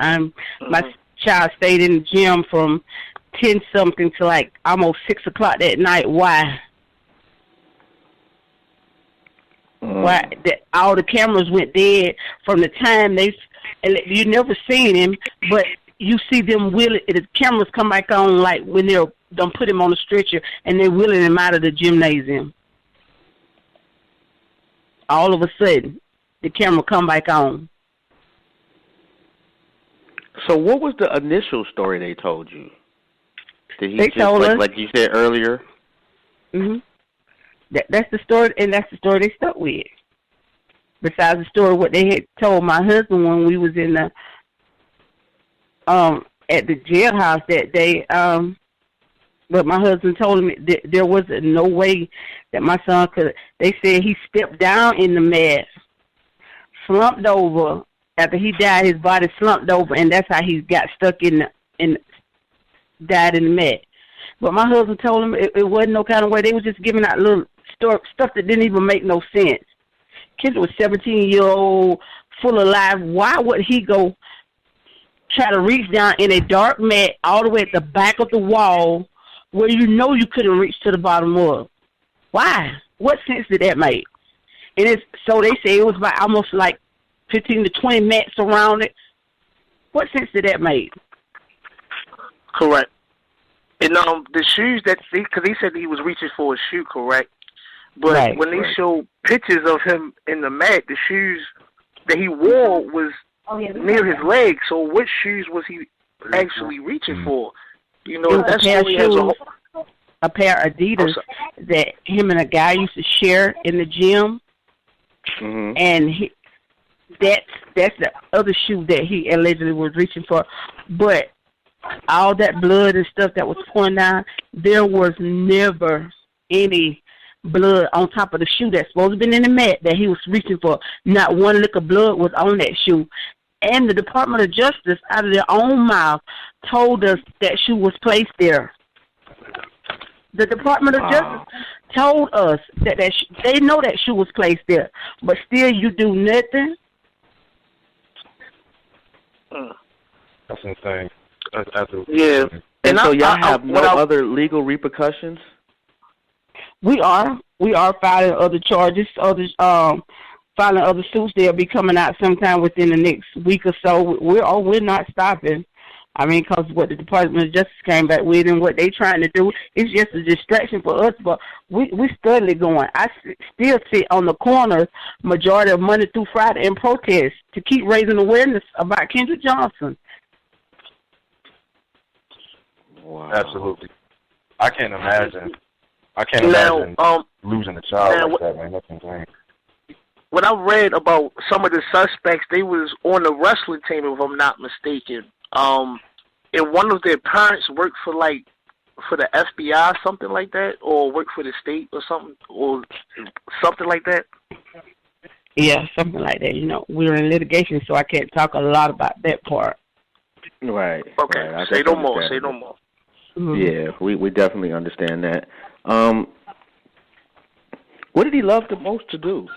My child stayed in the gym from 10-something to like almost 6 o'clock that night. Why? Why? All the cameras went dead from the time you never seen him, but you see them wheeling, the cameras come back on like when they're done put him on the stretcher and they're wheeling him out of the gymnasium. All of a sudden, the camera come back on. So what was the initial story they told you? Did he they just, told us, like you said earlier? That's the story, and that's the story they stuck with. Besides the story what they had told my husband when we was in the at the jailhouse that day, but my husband told him that there was no way that my son could. They said he stepped down in the mat, slumped over. After he died, his body slumped over, and that's how he got stuck died in the mat. But my husband told him it wasn't no kind of way. They were just giving out little stuff that didn't even make no sense. Kendrick was 17-year-old, full of life. Why would he go try to reach down in a dark mat all the way at the back of the wall where you couldn't reach to the bottom of? Why? What sense did that make? And so they say it was about almost like 15 to 20 mats around it. What sense did that make? Correct. And the shoes because he said he was reaching for a shoe, correct? But when they showed pictures of him in the mat, the shoes that he wore was near his legs. So what shoes was he actually reaching for? That's only as a pair of Adidas that him and a guy used to share in the gym, and that's the other shoe that he allegedly was reaching for. But all that blood and stuff that was pouring down, there was never any blood on top of the shoe that's supposed to have been in the mat that he was reaching for. Not one lick of blood was on that shoe. And the Department of Justice, out of their own mouth, told us that shoe was placed there. The Department of Justice told us that they know that shoe was placed there, but still you do nothing. That's insane. That's absolutely insane. And so y'all have no other legal repercussions? We are filing other charges, filing other suits. They'll be coming out sometime within the next week or so. We're not stopping. I mean, because what the Department of Justice came back with and what they trying to do is just a distraction for us. But we steadily going. I still sit on the corners majority of Monday through Friday and protest to keep raising awareness about Kendrick Johnson. Wow. Absolutely. I can't imagine losing a child like that, man. That's insane. What I read about some of the suspects, they was on the wrestling team, if I'm not mistaken. And one of their parents worked for the FBI, something like that, or worked for the state or something like that. Yeah, something like that. We're in litigation, so I can't talk a lot about that part. Right. Okay. Right. Say no more. Mm-hmm. Yeah, we definitely understand that. What did he love the most to do?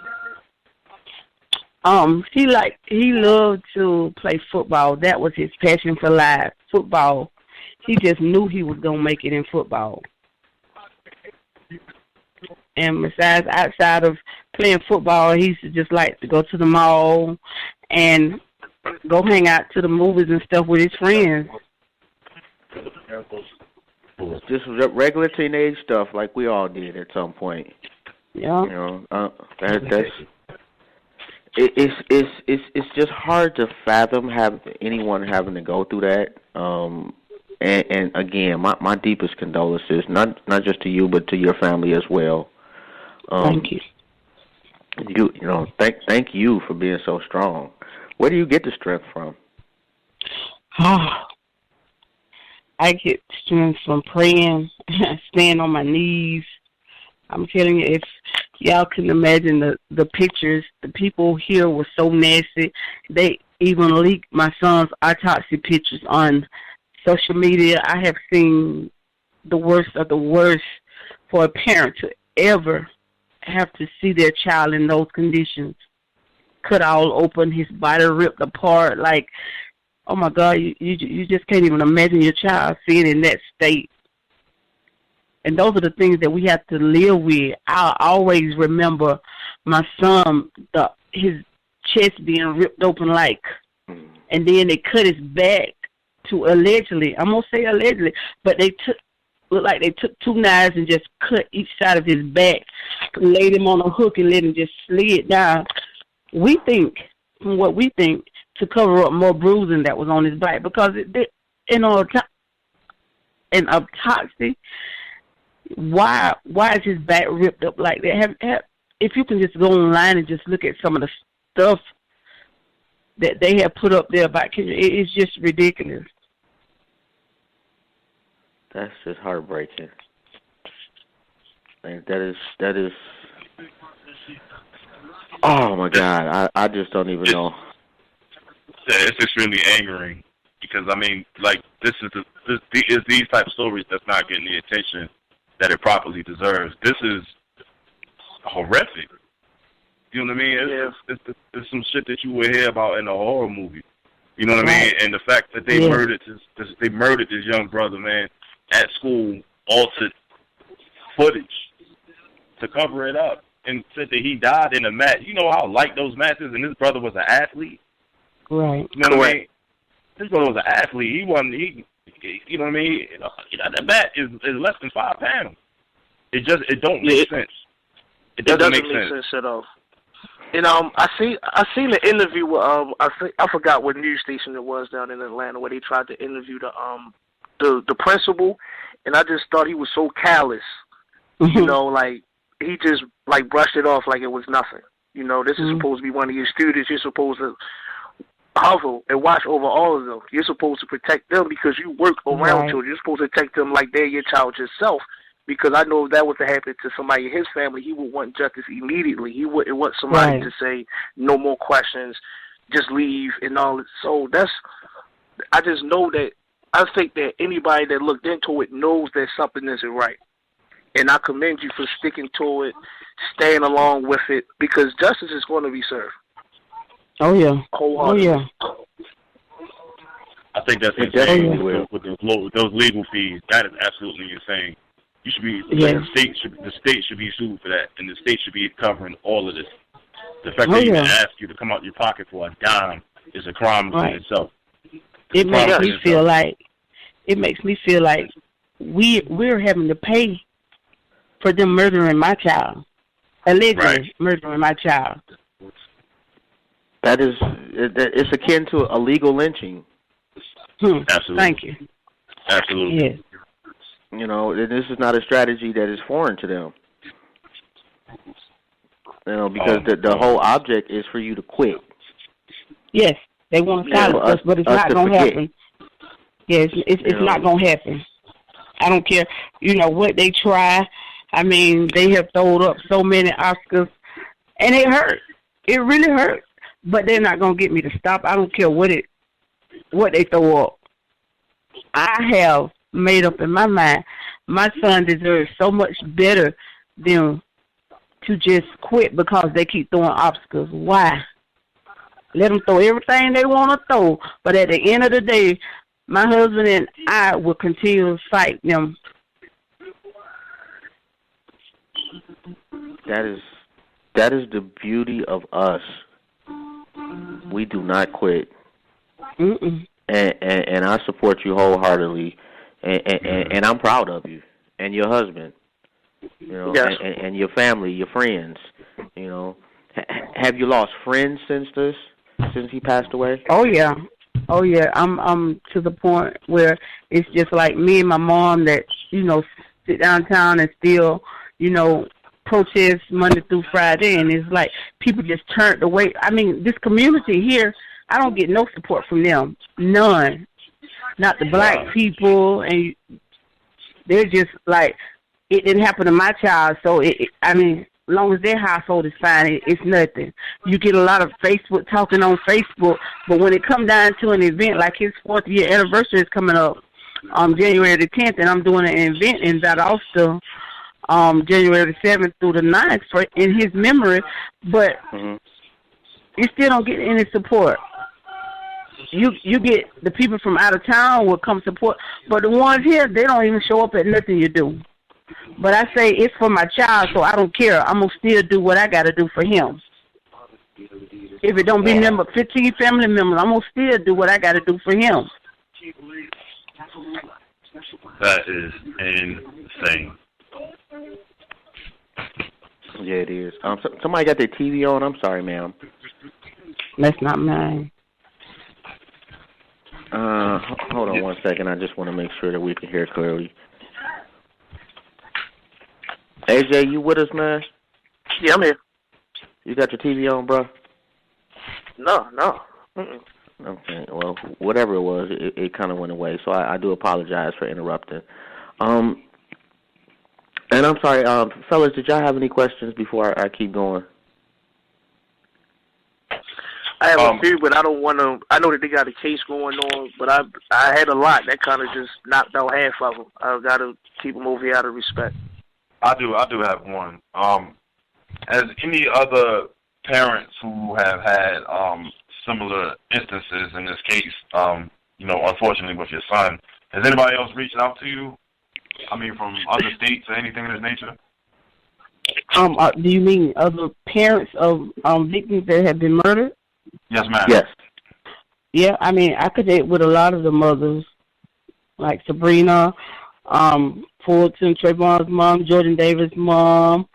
He loved to play football. That was his passion for life, football. He just knew he was gonna make it in football. And besides, outside of playing football, he used to just like to go to the mall and go hang out to the movies and stuff with his friends. Just regular teenage stuff like we all did at some point. Yeah. You know, it's just hard to fathom anyone having to go through that. And again, my deepest condolences, not just to you, but to your family as well. Thank you. You know, thank you for being so strong. Where do you get the strength from? I get strength from praying, staying on my knees. I'm telling you, if y'all can imagine the pictures, the people here were so nasty. They even leaked my son's autopsy pictures on social media. I have seen the worst of the worst for a parent to ever have to see their child in those conditions. Cut all open, his body ripped apart. Like, oh my God, you just can't even imagine your child seeing in that state. And those are the things that we have to live with. I always remember my son, his chest being ripped open and then they cut his back to allegedly, I'm going to say allegedly, but looked like they took two knives and just cut each side of his back, laid him on a hook and let him just slid down. We think, from what we think, to cover up more bruising that was on his back, because an autopsy, why is his back ripped up like that? If you can just go online and just look at some of the stuff that they have put up there about Kendrick, it's just ridiculous. That's just heartbreaking. Like, that is. Oh my God, I just don't even know. Yeah, it's extremely angering because I mean, like this is these type of stories that's not getting the attention that it properly deserves. This is horrific. You know what I mean? It's some shit that you would hear about in a horror movie. You know what I mean? And the fact that they murdered this young brother, man, at school, altered footage to cover it up, and said that he died in a match. You know how light those matches, and his brother was an athlete. Right. You know what I mean? His brother was an athlete. You know what I mean? That bat is less than 5 pounds. It don't make sense. It doesn't make sense at all. And I seen the interview with I forgot what news station it was down in Atlanta where they tried to interview the principal, and I just thought he was so callous. You know, like he just like brushed it off like it was nothing. You know, this is supposed to be one of your students. You're supposed to hustle and watch over all of them. You're supposed to protect them because you work around children. You're supposed to protect them like they're your child yourself. Because I know if that was to happen to somebody in his family, he would want justice immediately. He wouldn't want somebody to say, no more questions, just leave and all that. So I just know that, I think that anybody that looked into it knows that something isn't right. And I commend you for sticking to it, staying along with it, because justice is going to be served. Oh, yeah. Wholeheartedly. Oh, yeah. I think that's insane with those legal fees. That is absolutely insane. You should be the state should be sued for that, and the state should be covering all of this. The fact that even ask you to come out your pocket for a dime is a crime in itself. It makes me feel like we're having to pay for them murdering my child, allegedly murdering my child. It's akin to illegal lynching. Absolutely. Thank you. Absolutely. Yes. You know, this is not a strategy that is foreign to them. You know, because the whole object is for you to quit. Yes, they want to silence us, but it's not going to happen. Yes, it's not going to happen. I don't care, what they try. I mean, they have thrown up so many Oscars, and it hurt. It really hurt. But they're not going to get me to stop. I don't care what they throw up. I have made up in my mind, my son deserves so much better than to just quit because they keep throwing obstacles. Why? Let them throw everything they want to throw. But at the end of the day, my husband and I will continue to fight them. That is the beauty of us. We do not quit. Mm-mm. And I support you wholeheartedly, and I'm proud of you and your husband, you know, yes. and your family, your friends, you know. Have you lost friends since he passed away? Oh yeah. I'm to the point where it's just like me and my mom that, you know, sit downtown and still, you know, protest Monday through Friday, and it's like people just turned away. I mean, this community here, I don't get no support from them. None. Not the black people, and they're just like, it didn't happen to my child, so I mean, as long as their household is fine, it's nothing. You get a lot of Facebook talking on Facebook, but when it comes down to an event like his 4th year anniversary is coming up January the 10th, and I'm doing an event in Valdosta January the 7th through the 9th in his memory, but you still don't get any support. You get the people from out of town will come support, but the ones here, they don't even show up at nothing you do. But I say it's for my child, so I don't care. I'm going to still do what I got to do for him. If it don't be number 15 family members, I'm going to still do what I got to do for him. That is insane. Yeah, it is. Somebody got their TV on. I'm sorry, ma'am. That's not mine. Hold on one second. I just want to make sure that we can hear clearly. AJ, you with us, man? Yeah, I'm here. You got your TV on, bro? No. Mm-mm. Okay, well, whatever it was, it kind of went away, so I do apologize for interrupting. And I'm sorry, fellas, did y'all have any questions before I keep going? I have a few, but I don't want to. I know that they got a case going on, but I had a lot that kind of just knocked out half of them. I've got to keep them over here out of respect. I do have one. As any other parents who have had similar instances in this case, you know, unfortunately with your son, has anybody else reached out to you? I mean, from other states or anything of this nature? Do you mean other parents of victims that have been murdered? Yes, ma'am. Yes. Yeah, I mean, I connect with a lot of the mothers, like Sabrina, Fulton, Trayvon's mom, Jordan Davis' mom,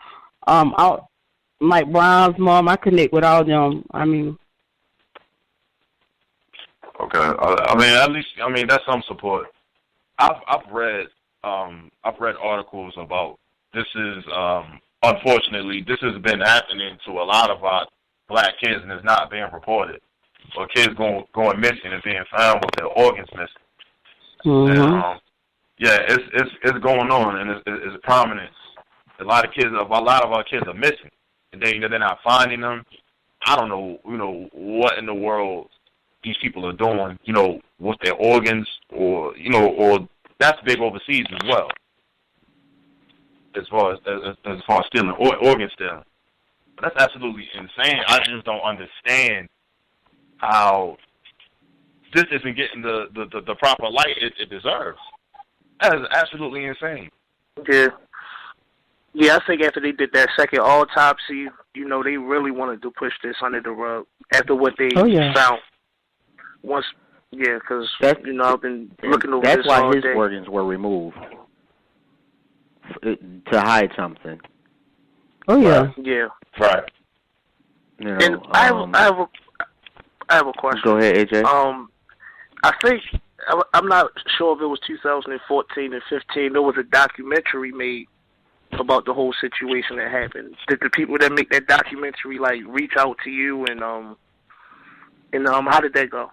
Mike Brown's mom. I connect with all of them. I mean. Okay. I mean, at least, I mean, that's some support. I've read articles about this is, unfortunately, this has been happening to a lot of our black kids, and it's not being reported. Or kids going missing and being found with their organs missing. Mm-hmm. And, yeah, it's going on, and it's prominent. A lot of our kids are missing, and they're not finding them. I don't know, you know, what in the world these people are doing, you know, with their organs, or you know, or that's big overseas as well. As far as stealing, organ stealing. But that's absolutely insane. I just don't understand how this isn't getting the proper light it deserves. That is absolutely insane. Yeah, I think after they did that second autopsy, you know, they really wanted to push this under the rug after what they found. Once, yeah, because, you know, I've been looking over this all day. That's why his organs were removed, to hide something. Oh, yeah. Yeah. Right. You know, and I have a question. Go ahead, AJ. I think, I'm not sure if it was 2014 and 15, there was a documentary made about the whole situation that happened. Did the people that make that documentary, like, reach out to you, and how did that go?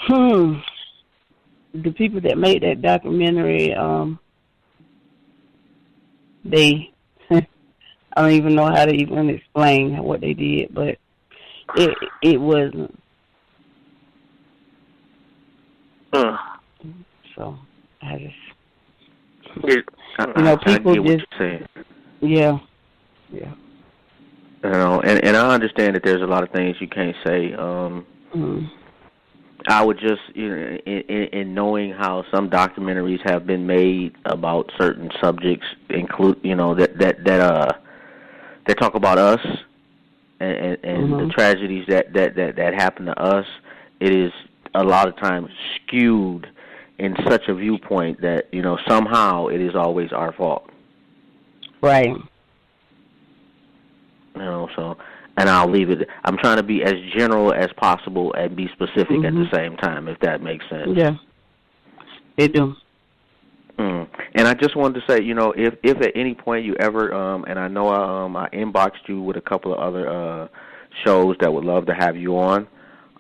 The people that made that documentary, they, I don't even know how to even explain what they did, but it wasn't. So I just, you know, people just, yeah. You know, and I understand that there's a lot of things you can't say. I would just, in knowing how some documentaries have been made about certain subjects, include, that talk about us and the tragedies that happen to us. It is a lot of times skewed in such a viewpoint that somehow it is always our fault. Right. So, and I'll leave it. I'm trying to be as general as possible and be specific at the same time, if that makes sense. Yeah, it do. And I just wanted to say, if at any point you ever, and I know I inboxed you with a couple of other shows that would love to have you on,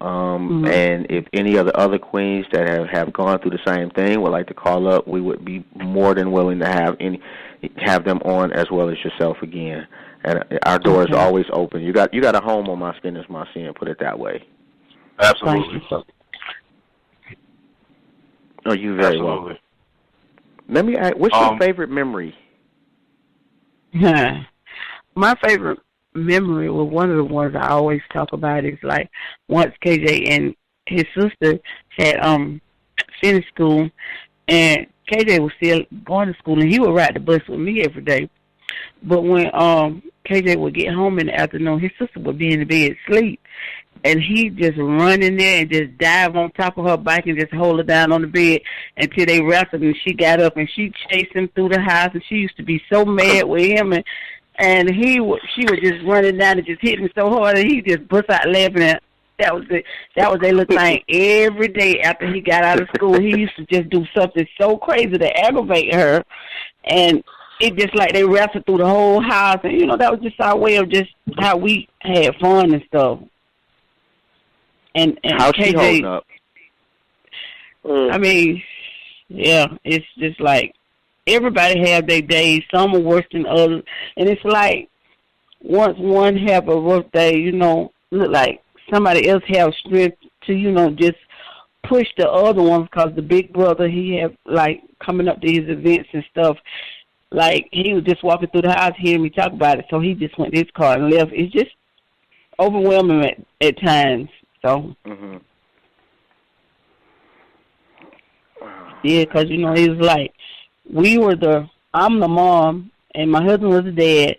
and if any of the other queens that have gone through the same thing would like to call up, we would be more than willing to have them on as well as yourself again. And our door is always open. You got a home on My Skin Is My Sin, put it that way. Absolutely. Oh, you're very welcome. Let me ask, what's your favorite memory? My favorite memory, well, one of the ones I always talk about is like once KJ and his sister had finished school, and KJ was still going to school, and he would ride the bus with me every day. But when KJ would get home in the afternoon, his sister would be in the bed asleep, and he just run in there and just dive on top of her bike and just hold her down on the bed until they wrestled, and she got up and she chased him through the house, and she used to be so mad with him, and she was just running down and just hitting him so hard, and he just bust out laughing. And that was their little thing every day after he got out of school. He used to just do something so crazy to aggravate her, and it just like they wrestled through the whole house, and that was just our way of just how we had fun and stuff. And how's she holding up? I mean, yeah, it's just like everybody have their days. Some are worse than others, and it's like once one have a rough day, look like somebody else have strength to just push the other ones, because the big brother, he have like coming up to his events and stuff. Like, he was just walking through the house hearing me talk about it, so he just went in his car and left. It's just overwhelming at times. So, yeah, because, it was like, I'm the mom, and my husband was the dad.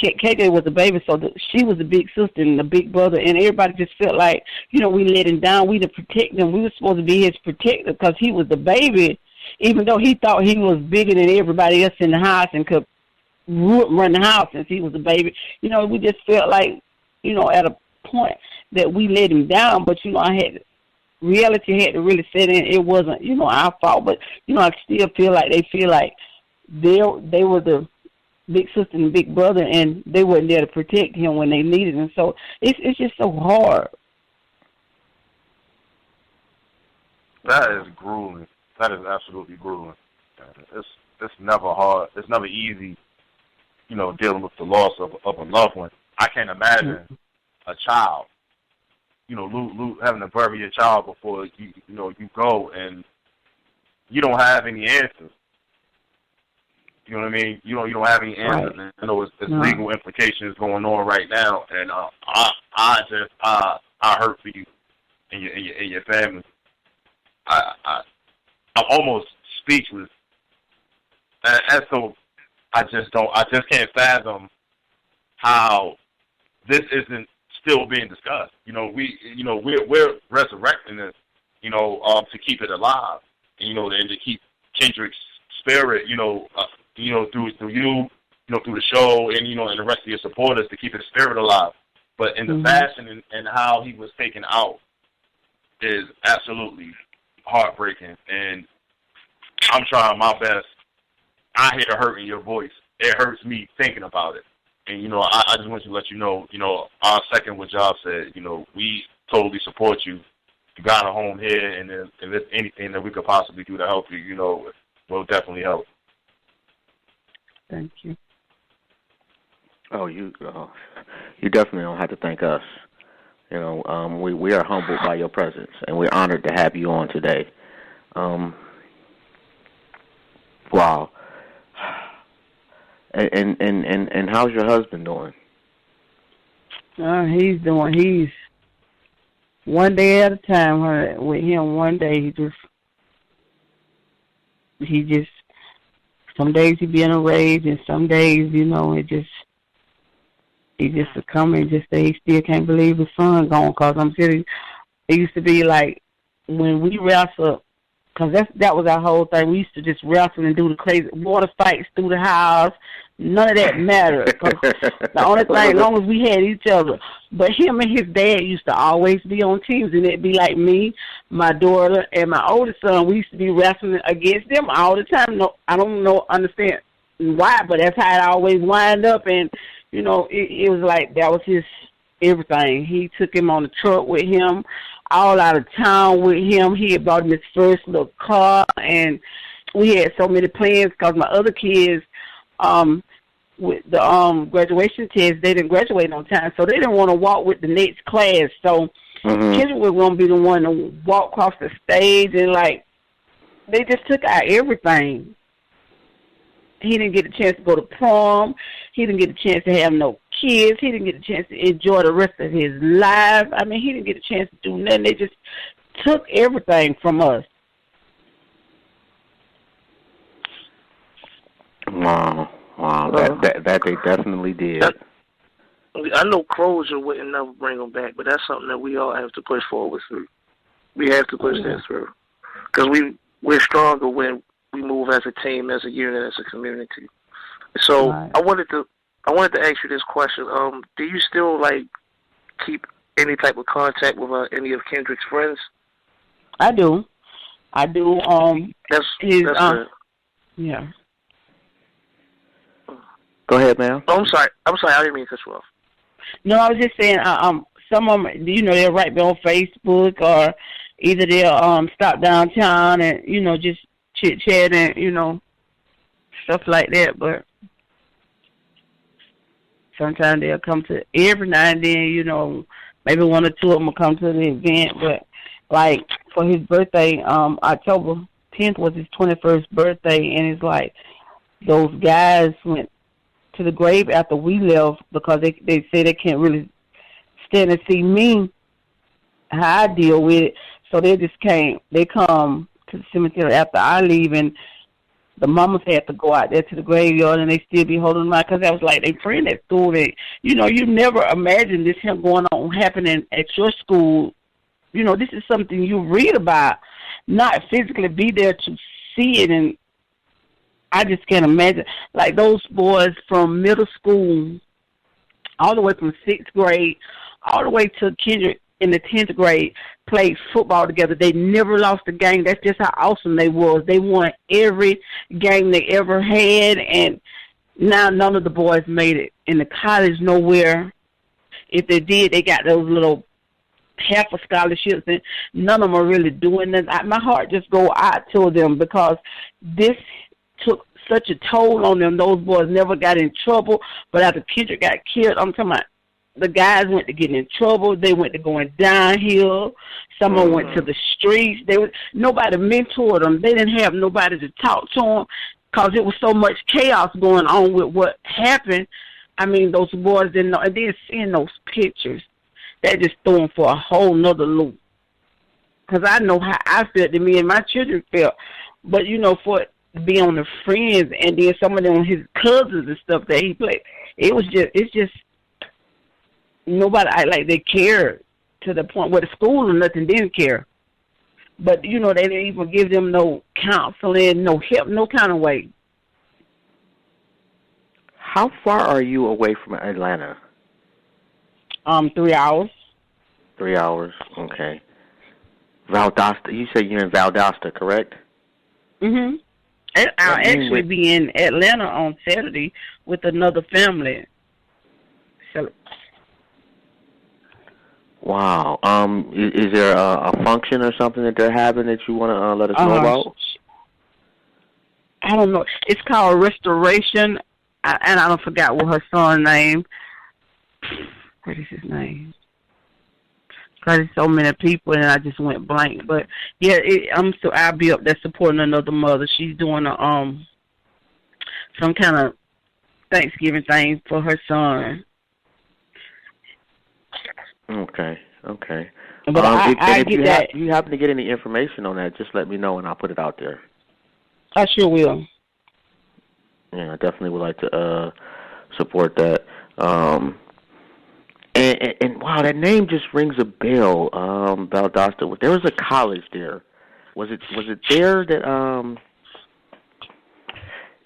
KJ was the baby, so she was the big sister and the big brother, and everybody just felt like, we let him down. We to protect him. We were supposed to be his protector because he was the baby, even though he thought he was bigger than everybody else in the house and could run the house since he was a baby. We just felt like, at a point that we let him down, but, reality had to really set in. It wasn't, our fault, but, I still feel like they feel like they were the big sister and big brother, and they weren't there to protect him when they needed him. So it's just so hard. That is grueling. That is absolutely grueling. It's never hard. It's never easy, dealing with the loss of a loved one. I can't imagine a child, having to bury your child before you go, and you don't have any answers. You know what I mean? You don't have any answers. Right. I know there's legal implications going on right now, and I hurt for you and your family. I'm almost speechless, and so I just can't fathom how this isn't still being discussed. We're resurrecting this, to keep it alive, and to keep Kendrick's spirit, through you, through the show, and and the rest of your supporters, to keep his spirit alive. But in the fashion and how he was taken out is absolutely heartbreaking, and I'm trying my best. I hear the hurt in your voice. It hurts me thinking about it. And, I just want to let you know, I second what Job said. We totally support you. You got a home here, and if there's anything that we could possibly do to help you, we'll definitely help. Thank you. Oh, you definitely don't have to thank us. We are humbled by your presence, and we're honored to have you on today. Wow. And how's your husband doing? He's one day at a time. With him, one day he just. Some days he be in a rage, and some days, he just succumb and just say he still can't believe his son gone. Cause I'm serious. It used to be like when we wrestled, cause that was our whole thing. We used to just wrestle and do the crazy water fights through the house. None of that mattered. Cause the only thing, as long as we had each other. But him and his dad used to always be on teams, and it'd be like me, my daughter, and my oldest son. We used to be wrestling against them all the time. No, I don't understand why, but that's how it always wind up. And it was like that was his everything. He took him on the truck with him, all out of town with him. He had bought him his first little car, and we had so many plans because my other kids, with the graduation test, they didn't graduate on time, so they didn't want to walk with the next class. So Kendrick was going to be the one to walk across the stage, and they just took out everything. He didn't get a chance to go to prom. He didn't get a chance to have no kids. He didn't get a chance to enjoy the rest of his life. I mean, he didn't get a chance to do nothing. They just took everything from us. Wow, that they definitely did. I know Crozier wouldn't never bring them back, but that's something that we all have to push forward through. We have to push that through because we're stronger when we move as a team, as a unit, as a community. So right. I wanted to ask you this question. Do you still keep any type of contact with any of Kendrick's friends? I do. That's good. Yeah. Go ahead, ma'am. Oh, I'm sorry. I didn't mean to cut you off. No, I was just saying. Some of them, they'll write me on Facebook, or either they'll stop downtown and just chit chat and stuff like that. But sometimes they'll come to every now and then. Maybe one or two of them will come to the event. But for his birthday, October 10th was his 21st birthday, and it's those guys went to the grave after we left because they say they can't really stand and see me how I deal with it. So they come to the cemetery after I leave, and the mamas had to go out there to the graveyard, and they still be holding them out because that was their friend at school. You never imagined this happening at your school. This is something you read about, not physically be there to see it. And I just can't imagine. Those boys from middle school, all the way from 6th grade, all the way to Kendrick in the 10th grade, played football together. They never lost a game. That's just how awesome they was. They won every game they ever had, and now none of the boys made it. In the college, nowhere. If they did, they got those little half of scholarships, and none of them are really doing that. My heart just go out to them because this took such a toll on them. Those boys never got in trouble, but after Kendrick got killed, I'm talking about the guys went to getting in trouble. They went to going downhill. Some of them went to the streets. Nobody mentored them. They didn't have nobody to talk to them because it was so much chaos going on with what happened. I mean, those boys didn't know. And then seeing those pictures, that just threw them for a whole nother loop. Because I know how I felt, and me and my children felt. But, for it to be on the friends and then some of them, his cousins and stuff that he played, it's just, nobody act like they cared to the point where the school or nothing didn't care. But, they didn't even give them no counseling, no help, no kind of way. How far are you away from Atlanta? 3 hours. 3 hours, okay. Valdosta, you said you're in Valdosta, correct? Mm-hmm. I'll actually be in Atlanta on Saturday with another family. So. Wow. Is there a function or something that they're having that you want to let us know about? I don't know. It's called Restoration, and I don't forgot what her son's name. What is his name? Because there's so many people, and I just went blank. But yeah, I'll be up there supporting another mother. She's doing some kind of Thanksgiving thing for her son. Okay. But I get that. If you happen to get any information on that, just let me know and I'll put it out there. I sure will. Yeah, I definitely would like to support that. And wow, that name just rings a bell. Valdosta. There was a college there. Was it there that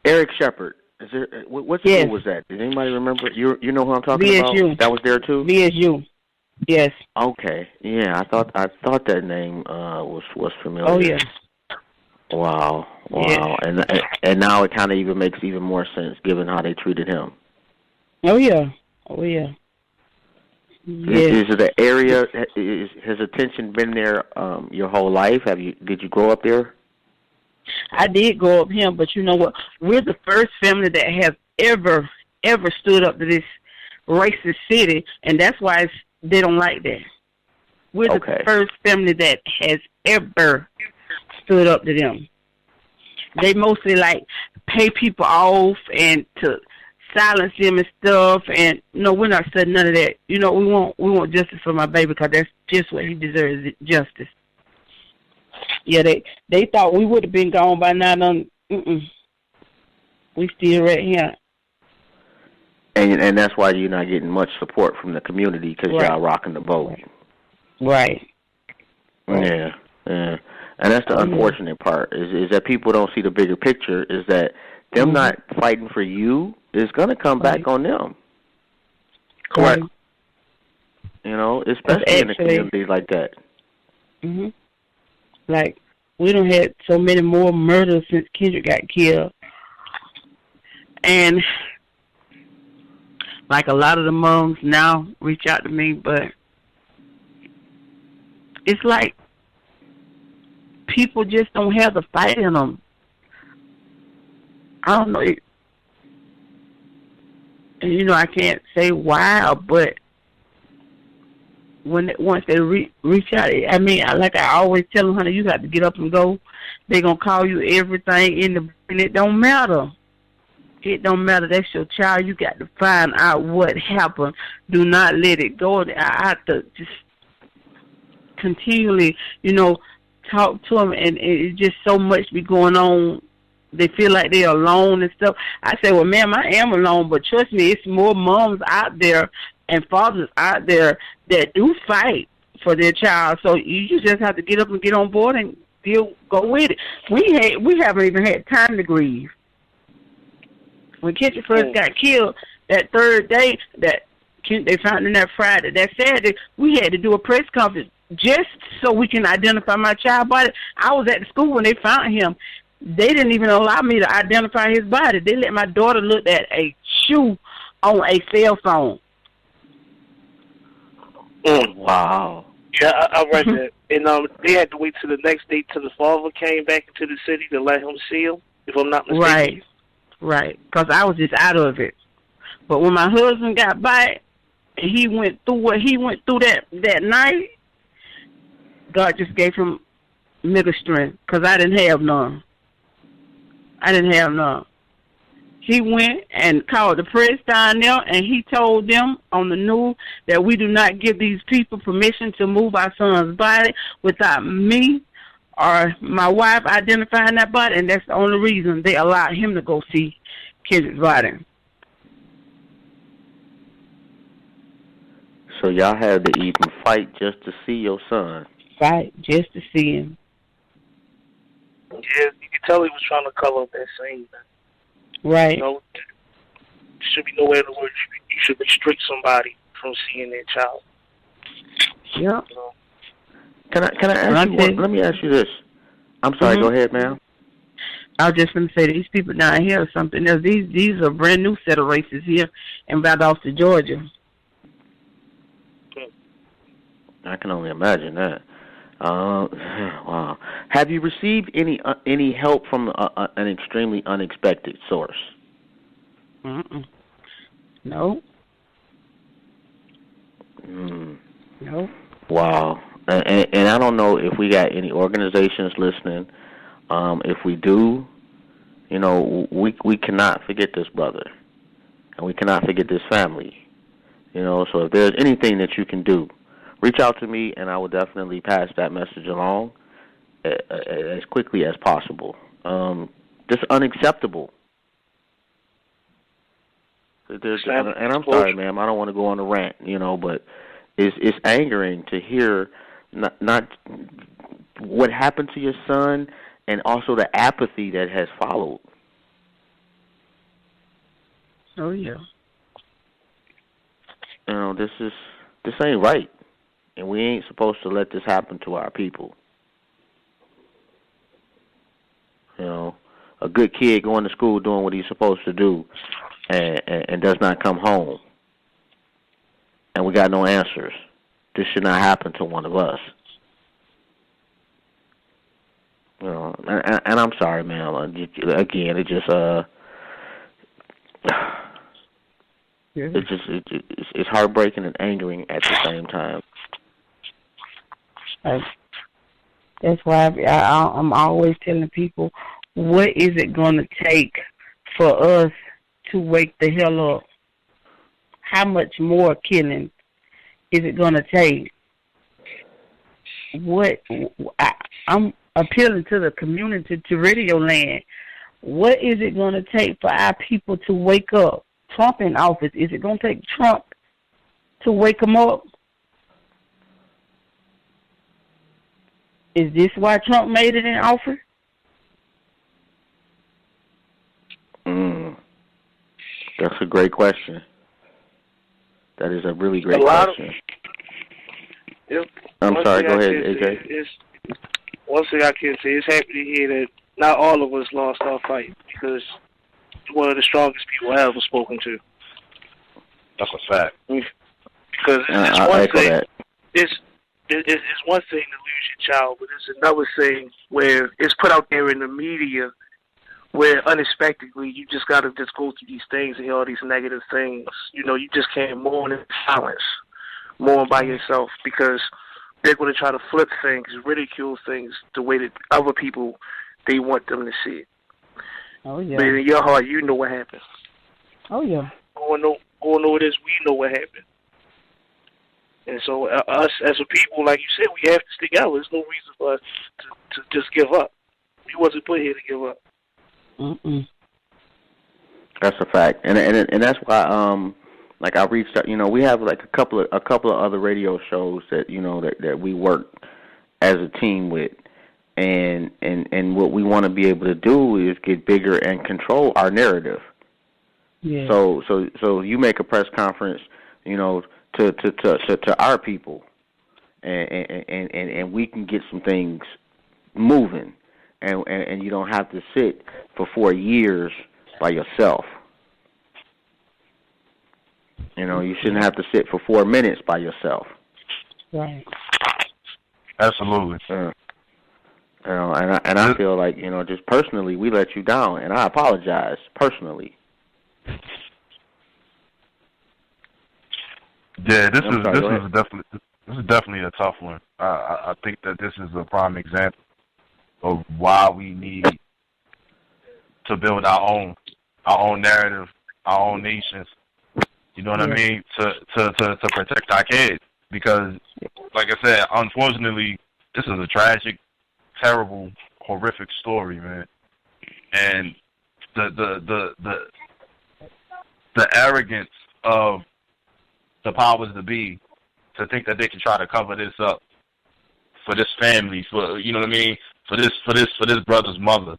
Eric Shepard? Is there? What school was that? Did anybody remember? You know who I'm talking VSU. about? That was there too. VSU. Yes. Okay. Yeah, I thought that name was familiar. Oh yeah. Wow. Yeah. And now it kind of even makes even more sense given how they treated him. Oh yeah. Yeah. Is it an area? Has attention been there your whole life? Did you grow up there? I did grow up here, but you know what? We're the first family that has ever stood up to this racist city, and that's why they don't like that. We're the first family that has ever stood up to them. They mostly pay people off and to silence them and stuff, and no, we're not studying none of that. You know, we want justice for my baby because that's just what he deserves, justice. Yeah, they thought we would have been gone by now. We still right here. And that's why you're not getting much support from the community because y'all rocking the boat. Right. Yeah. And that's the unfortunate part is that people don't see the bigger picture. Is that them not fighting for you is going to come back on them. Correct. You know, especially in a community like that. Mhm. Like, we done had so many more murders since Kendrick got killed. And, like, a lot of the moms now reach out to me, but it's like people just don't have the fight in them. I don't know. And, you know, I can't say why, but once they reach out, I mean, like I always tell them, honey, you got to get up and go. They're going to call you everything and it don't matter. It don't matter. That's your child. You got to find out what happened. Do not let it go. I have to just continually, you know, talk to them, and it's just so much be going on. They feel like they're alone and stuff. I say, well, ma'am, I am alone, but trust me, it's more moms out there and fathers out there that do fight for their child. So you just have to get up and get on board and go with it. We haven't even had time to grieve. When Kendrick first got killed, that third day that they found him that Friday, that Saturday, we had to do a press conference just so we can identify my child body. I was at the school when they found him. They didn't even allow me to identify his body. They let my daughter look at a shoe on a cell phone. Wow. Yeah, I read that. And they had to wait till the next day till the father came back into the city to let him see him, if I'm not mistaken. Right. Because I was just out of it. But when my husband got back, and he went through what he went through that night, God just gave him mega strength, because I didn't have none. He went and called the press down there, and he told them on the news that we do not give these people permission to move our son's body without me or my wife identifying that body, and that's the only reason they allowed him to go see Kendrick's body. So y'all had to even fight just to see your son. Fight just to see him. Yeah, you could tell he was trying to color up that scene. Right. You know, there should be no way in the world you should restrict somebody from seeing their child. Yeah. You know? Can I ask you one? Let me ask you this. I'm sorry. Go ahead, ma'am. I was just going to say, these people down here are something else. These are a brand new set of races here in Valdosta, Georgia. I can only imagine that. Wow. Have you received any help from an extremely unexpected source? No. No. Wow. And I don't know if we got any organizations listening. If we do, you know, we cannot forget this brother, and we cannot forget this family. You know, so if there's anything that you can do reach out to me, and I will definitely pass that message along as quickly as possible. Just unacceptable. And I'm sorry, ma'am. I don't want to go on a rant, but it's angering to hear not what happened to your son, and also the apathy that has followed. Oh yeah. This ain't right, and we ain't supposed to let this happen to our people. A good kid going to school doing what he's supposed to do, and does not come home, and we got no answers. This should not happen to one of us. And I'm sorry, man. Again, it just it's heartbreaking and angering at the same time. That's why I'm always telling people, what is it going to take for us to wake the hell up? How much more killing is it going to take? I'm appealing to the community, to Radio Land. What is it going to take for our people to wake up? Trump in office, is it going to take Trump to wake them up? Is this why Trump made it in office? That's a great question. That is a really great question. I'm sorry, go ahead, AJ. One thing I can say is happy to hear that not all of us lost our fight, because you're one of the strongest people I ever spoken to. That's a fact. Because it's one thing. It's one thing to lose your child, but it's another thing where it's put out there in the media where unexpectedly you just got to just go through these things and hear all these negative things. You just can't mourn in silence, mourn by yourself, because they're going to try to flip things, ridicule things the way that other people, they want them to see it. Oh, yeah. But in your heart, you know what happened. Oh, yeah. Going over this, we know what happened. And so us as a people, like you said, we have to stick out. There's no reason for us to just give up. We wasn't put here to give up. That's a fact, and that's why like I reached out. We have like a couple of other radio shows that that we work as a team with, and what we want to be able to do is get bigger and control our narrative. Yeah. So you make a press conference, to our people, and we can get some things moving. And you don't have to sit for 4 years by yourself. You shouldn't have to sit for 4 minutes by yourself. Right. Absolutely. And I feel like just personally we let you down, and I apologize personally. Yeah, this is definitely a tough one. I think that this is a prime example of why we need to build our own narrative, our own nations. You know what I mean? To protect our kids, because, like I said, unfortunately, this is a tragic, terrible, horrific story, man. And the arrogance of the powers that be to think that they can try to cover this up for this family, for for this brother's mother.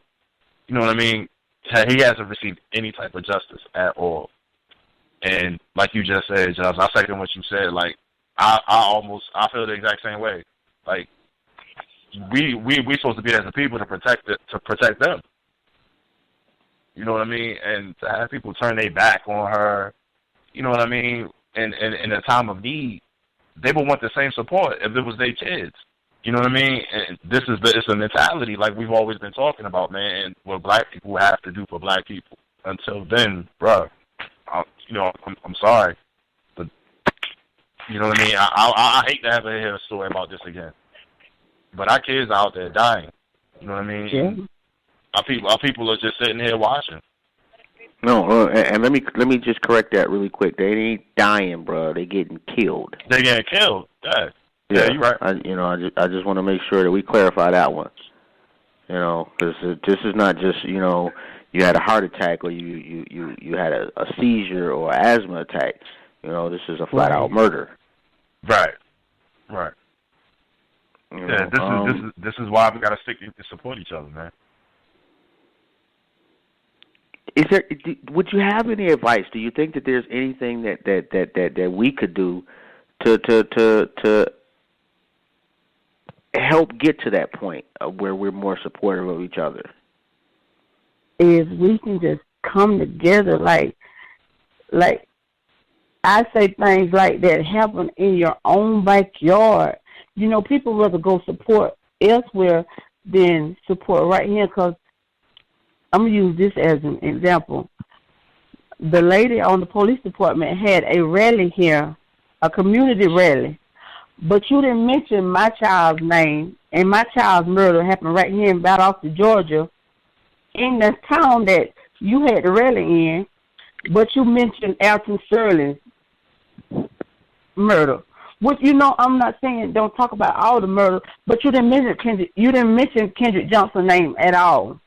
You know what I mean? He hasn't received any type of justice at all. And like you just said, Josh, I second what you said. Like I feel the exact same way. Like we supposed to be there as a people to protect them. You know what I mean? And to have people turn their back on her, you know what I mean? In a time of need, they would want the same support if it was their kids. You know what I mean? And it's a mentality like we've always been talking about, man, and what black people have to do for black people. Until then, bro, I'm sorry, but you know what I mean? I hate to have to hear a story about this again. But our kids are out there dying. You know what I mean? Yeah. Our people are just sitting here watching. No, and let me just correct that really quick. They ain't dying, bro. They getting killed. They getting killed. Yeah. Yeah, you're right. I just want to make sure that we clarify that one. Because this is not just you had a heart attack or you had a seizure or asthma attack. This is a flat out murder. Right. Yeah, this is why we gotta stick to support each other, man. Would you have any advice? Do you think that there's anything that we could do to help get to that point where we're more supportive of each other? If we can just come together, like I say things like that happen in your own backyard. People rather go support elsewhere than support right here, because I'm going to use this as an example. The lady on the police department had a rally here, a community rally, but you didn't mention my child's name, and my child's murder happened right here in Valdosta, Georgia, in the town that you had the rally in, but you mentioned Alton Sterling's murder. Which, I'm not saying don't talk about all the murder, but you didn't mention Kendrick. You didn't mention Kendrick Johnson's name at all.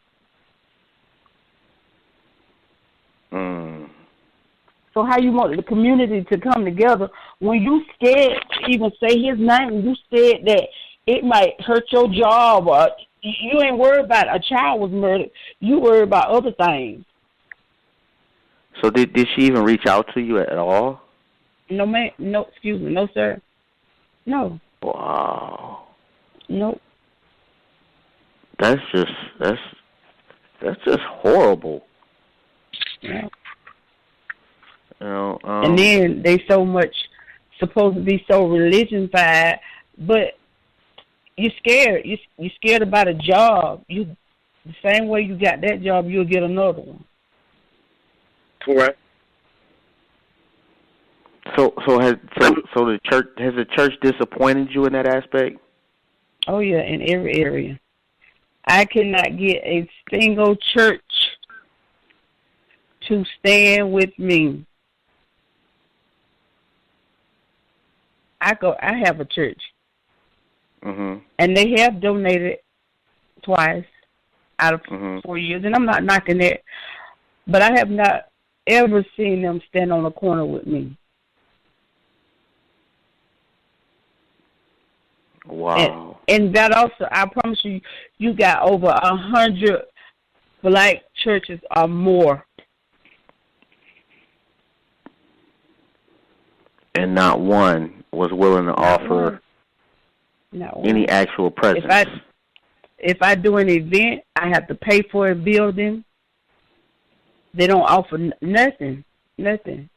So how you want the community to come together when you scared to even say his name? You scared that it might hurt your job, or you ain't worried about a child was murdered. You worried about other things. So did she even reach out to you at all? No, ma'am. No, excuse me. No, sir. No. Wow. Nope. That's just horrible. Yeah. And then they so much supposed to be so religion-fied, but you're scared. You're scared about a job. The same way you got that job, you'll get another one. Correct. So the church disappointed you in that aspect? Oh yeah, in every area. I cannot get a single church to stand with me. I have a church, and they have donated twice out of 4 years, and I'm not knocking that, but I have not ever seen them stand on a corner with me. Wow. And that also, I promise you, you got over 100 black churches or more. And not one was willing to offer any actual presence. If I do an event, I have to pay for a building. They don't offer nothing. Nothing.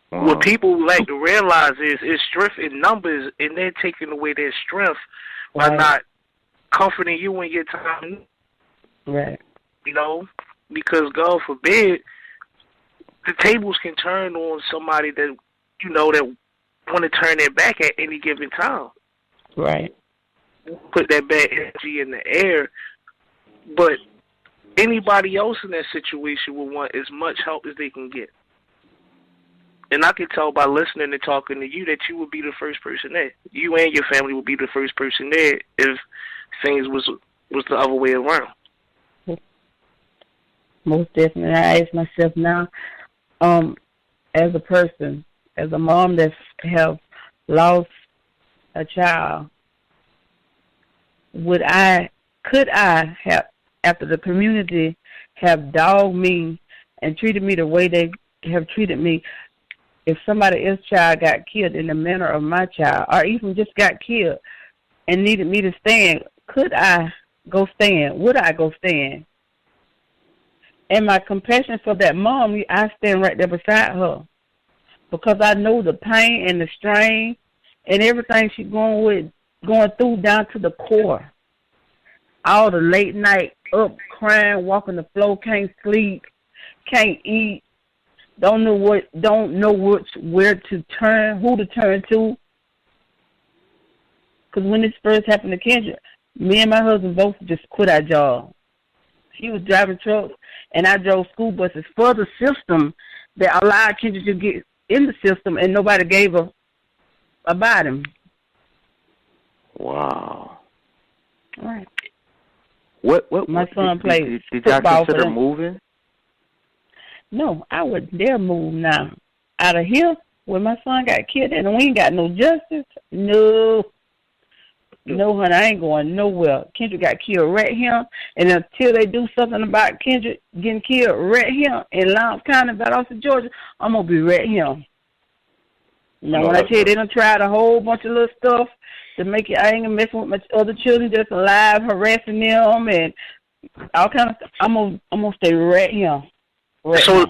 What people like to realize is strength in numbers, and they're taking away their strength by not comforting you in your time. Right. Because God forbid, the tables can turn on somebody that that want to turn their back at any given time. Right. Put that bad energy in the air, but anybody else in that situation will want as much help as they can get. And I can tell by listening and talking to you that you would be the first person there. You and your family would be the first person there if things was the other way around. Most definitely. I ask myself now, as a person, as a mom that have lost a child, could I have, after the community have dogged me and treated me the way they have treated me, if somebody else's child got killed in the manner of my child, or even just got killed and needed me to stand, could I go stand? Would I go stand? And my compassion for that mom, I stand right there beside her, because I know the pain and the strain and everything she's going through down to the core. All the late night up, crying, walking the floor, can't sleep, can't eat, don't know where to turn, who to turn to. Because when this first happened to Kendrick, me and my husband both just quit our job. He was driving trucks, and I drove school buses for the system that allowed Kendrick to get in the system, and nobody gave about him. Wow. All right. What my son played did y'all football consider moving? No, I wouldn't dare move now. Out of here, when my son got killed and we ain't got no justice, no, honey, I ain't going nowhere. Kendrick got killed right here, and until they do something about Kendrick getting killed right here in Lowndes County, Valdosta, Georgia, I'm going to be right here. Now, when I tell you they done tried a whole bunch of little stuff to make it, I ain't gonna messing with my other children just alive, harassing them and all kind of stuff. I'm gonna stay right here. So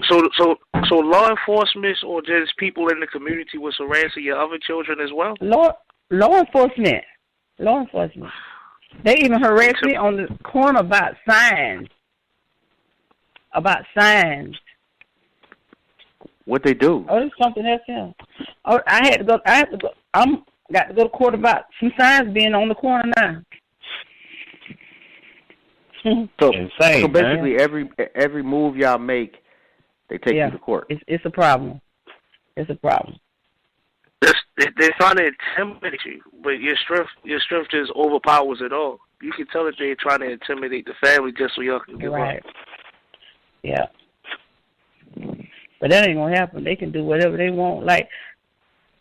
law enforcement or just people in the community was harassing your other children as well? Law enforcement. They even harassed me on the corner about signs. What they do? Oh, there's something else here. Oh, I had to go. Got to go to court about some signs being on the corner now. So, insane, so basically, man. every move y'all make, they take you to court. It's a problem. It's a problem. They're trying to intimidate you, but your strength just overpowers it all. You can tell that they're trying to intimidate the family just so y'all can give up. Yeah. But that ain't gonna happen. They can do whatever they want. Like,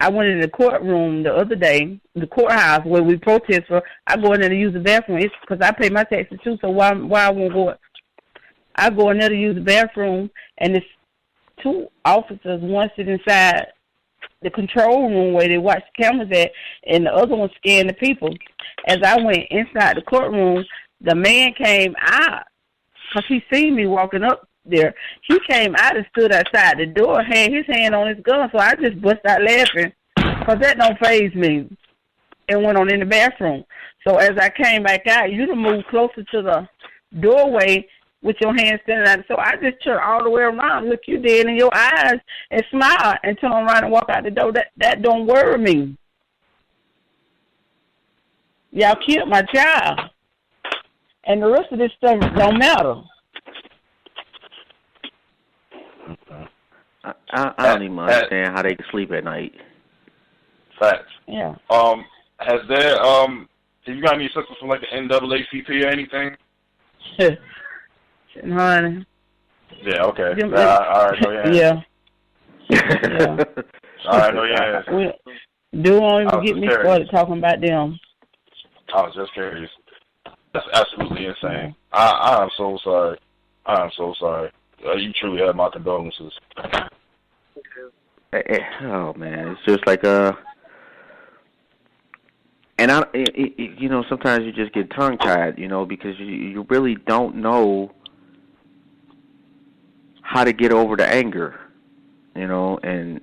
I went in the courtroom the other day, the courthouse where we protest for. I go in there to use the bathroom. It's because I pay my taxes too. So why I won't go? I go in there to use the bathroom, and there's two officers. One sit inside the control room where they watch the cameras at, and the other one scan the people. As I went inside the courtroom, the man came out because he seen me walking up there. He came out and stood outside the door, had his hand on his gun, so I just bust out laughing because that don't faze me, and went on in the bathroom. So as I came back out, you to move closer to the doorway with your hand standing out. So I just turned all the way around, look you dead in your eyes, and smile, and turn around and walk out the door. That don't worry me. Y'all killed my child, and the rest of this stuff don't matter. I don't even understand how they can sleep at night. Facts. Yeah. Have you got any assistance from like the NAACP or anything? Honey. Yeah. Okay. All right. No, yeah. All right. No, yeah. Don't even get me started talking about them. I was just curious. That's absolutely insane. I am so sorry. You truly have my condolences. Oh man, it's just like and you know, sometimes you just get tongue tied, you know, because you really don't know how to get over the anger, you know, and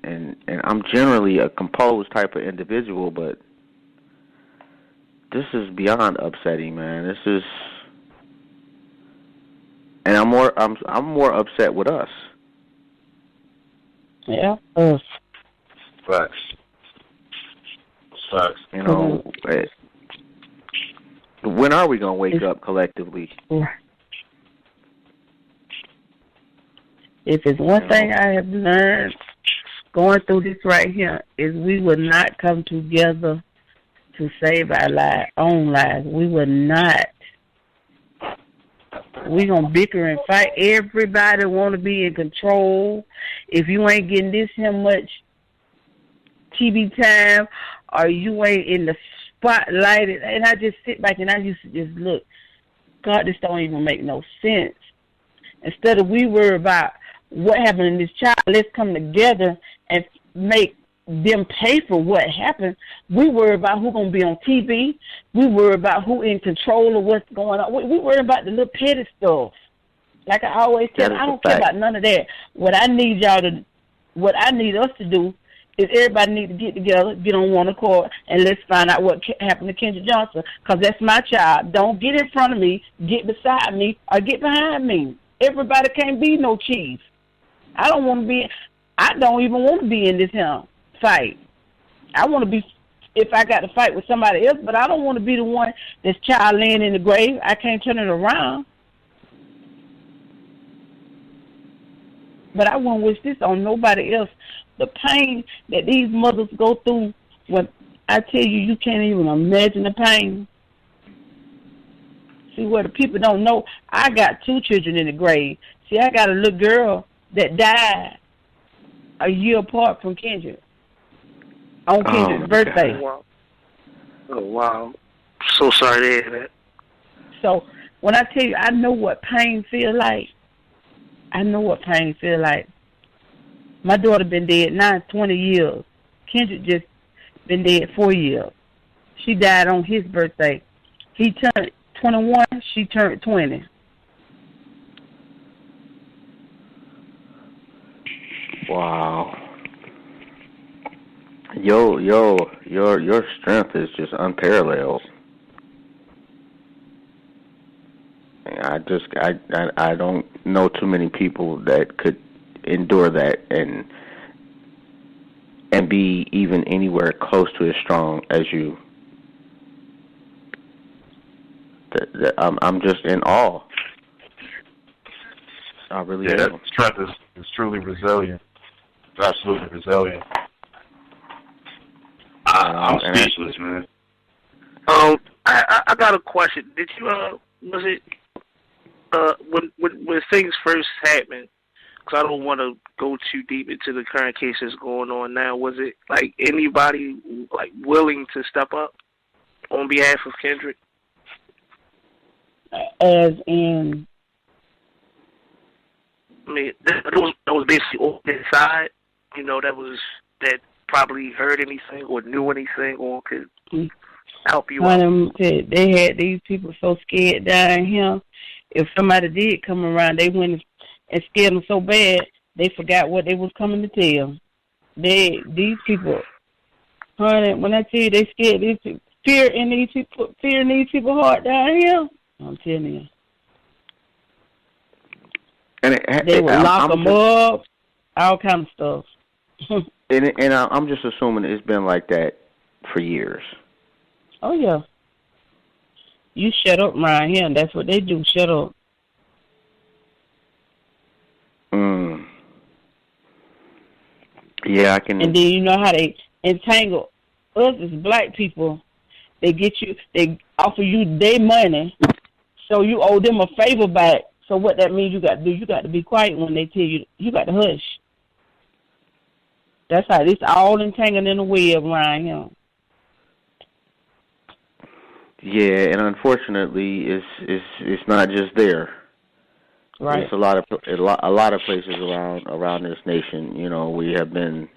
I'm generally a composed type of individual, but this is beyond upsetting, man. This is, and I'm more upset with us. Yeah. Facts. You know, when are we gonna wake up collectively? If it's one thing I have learned going through this right here, is we will not come together to save our own lives. We will not. We're going to bicker and fight. Everybody want to be in control. If you ain't getting this here much TV time, or you ain't in the spotlight, and I just sit back and I used to just look, God, this don't even make no sense. Instead of we worry about what happened to this child, let's come together and make them pay for what happened. We worry about who's going to be on TV. We worry about who in control of what's going on. We worry about the little petty stuff. Like I always tell, I don't care about none of that. What I need us to do is everybody need to get together, get on one accord, and let's find out what happened to Kendrick Johnson, because that's my child. Don't get in front of me, get beside me, or get behind me. Everybody can't be no chief. I don't even want to be in this fight. I want to be, if I got to fight with somebody else, but I don't want to be the one that's child laying in the grave. I can't turn it around. But I won't wish this on nobody else. The pain that these mothers go through, when I tell you, you can't even imagine the pain. See, what the people don't know, I got 2 children in the grave. See, I got a little girl that died a year apart from Kendrick. On Kendrick's birthday. Wow. Oh, wow. So sorry to hear that. So, when I tell you, I know what pain feel like. I know what pain feel like. My daughter been dead now 20 years. Kendrick just been dead 4 years. She died on his birthday. He turned 21, she turned 20. Wow. Your strength is just unparalleled. I don't know too many people that could endure that and be even anywhere close to as strong as you. I'm just in awe. I really am. That strength is truly resilient. It's absolutely resilient. I'm speechless, man. I got a question. Did you was it when things first happened? Because I don't want to go too deep into the current cases going on now. Was it like anybody like willing to step up on behalf of Kendrick? As in, I mean, that was basically all inside. You know, that probably heard anything or knew anything or could help you out. They had these people so scared down here. If somebody did come around, they went and scared them so bad they forgot what they was coming to tell. These people, honey, when I tell you they scared these people, fear in these people's heart down here. I'm telling you. And they would lock them up, all kind of stuff. and I'm just assuming it's been like that for years. Oh, yeah. You shut up around here, and that's what they do, shut up. Yeah, I can. And then you know how they entangle us as black people. They offer you their money, so you owe them a favor back. So what that means you got to do, you got to be quiet when they tell you, you got to hush. That's how it's all entangled in the web around here. Yeah, and unfortunately, it's not just there. Right. It's a lot of places around this nation. You know, we have been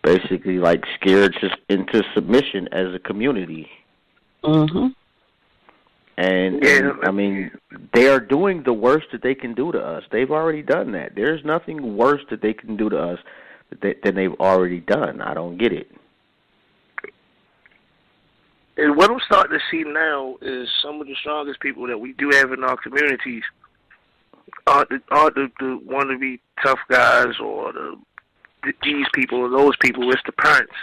basically like scared into submission as a community. Mhm. And I mean, they are doing the worst that they can do to us. They've already done that. There's nothing worse that they can do to us than they've already done. I don't get it. And what I'm starting to see now is some of the strongest people that we do have in our communities aren't the wannabe tough guys or these people or those people. It's the parents.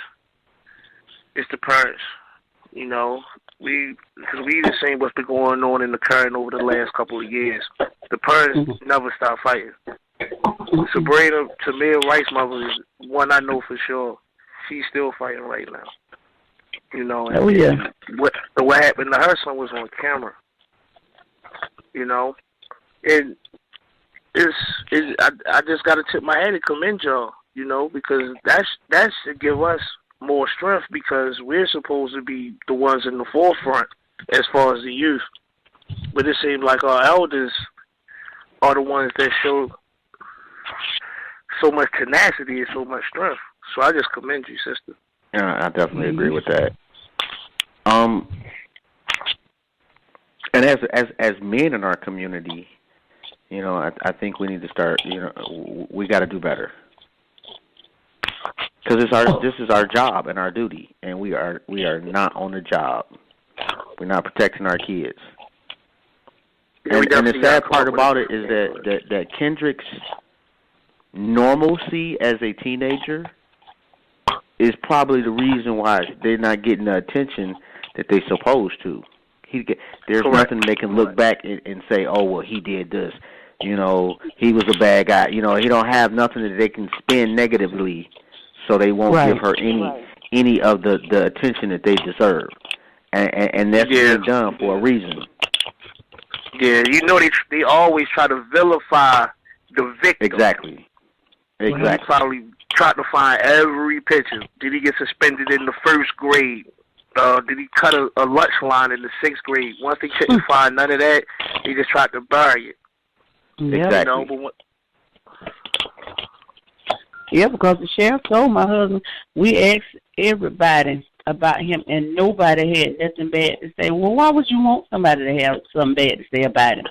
It's the parents. You know, because we even seen what's been going on in the current over the last couple of years. The parents never stop fighting. Sabrina, Tamir Wright's mother, is one I know for sure. She's still fighting right now. You know, and what happened to her son was on camera. You know, and I just got to tip my hat and commend y'all. You know, because that should give us more strength because we're supposed to be the ones in the forefront as far as the youth. But it seems like our elders are the ones that show so much tenacity and so much strength. So I just commend you, sister. Yeah, I definitely agree with that. And as men in our community, you know, I think we need to start. You know, we got to do better because this is our job and our duty, and we are not on the job. We're not protecting our kids. And the sad part about it is that Kendrick's normalcy as a teenager is probably the reason why they're not getting the attention that they're supposed to. There's nothing they can look back and say, oh, well, he did this. you know, he was a bad guy. You know, he don't have nothing that they can spin negatively, so they won't give her any of the attention that they deserve. And that's being done for a reason. Yeah, you know they always try to vilify the victim. Exactly. He probably tried to find every picture. Did he get suspended in the 1st grade? Did he cut a lunch line in the 6th grade? Once they couldn't find none of that, they just tried to bury it. Exactly. You know, yeah, because the sheriff told my husband, we asked everybody about him, and nobody had nothing bad to say. Well, why would you want somebody to have something bad to say about him?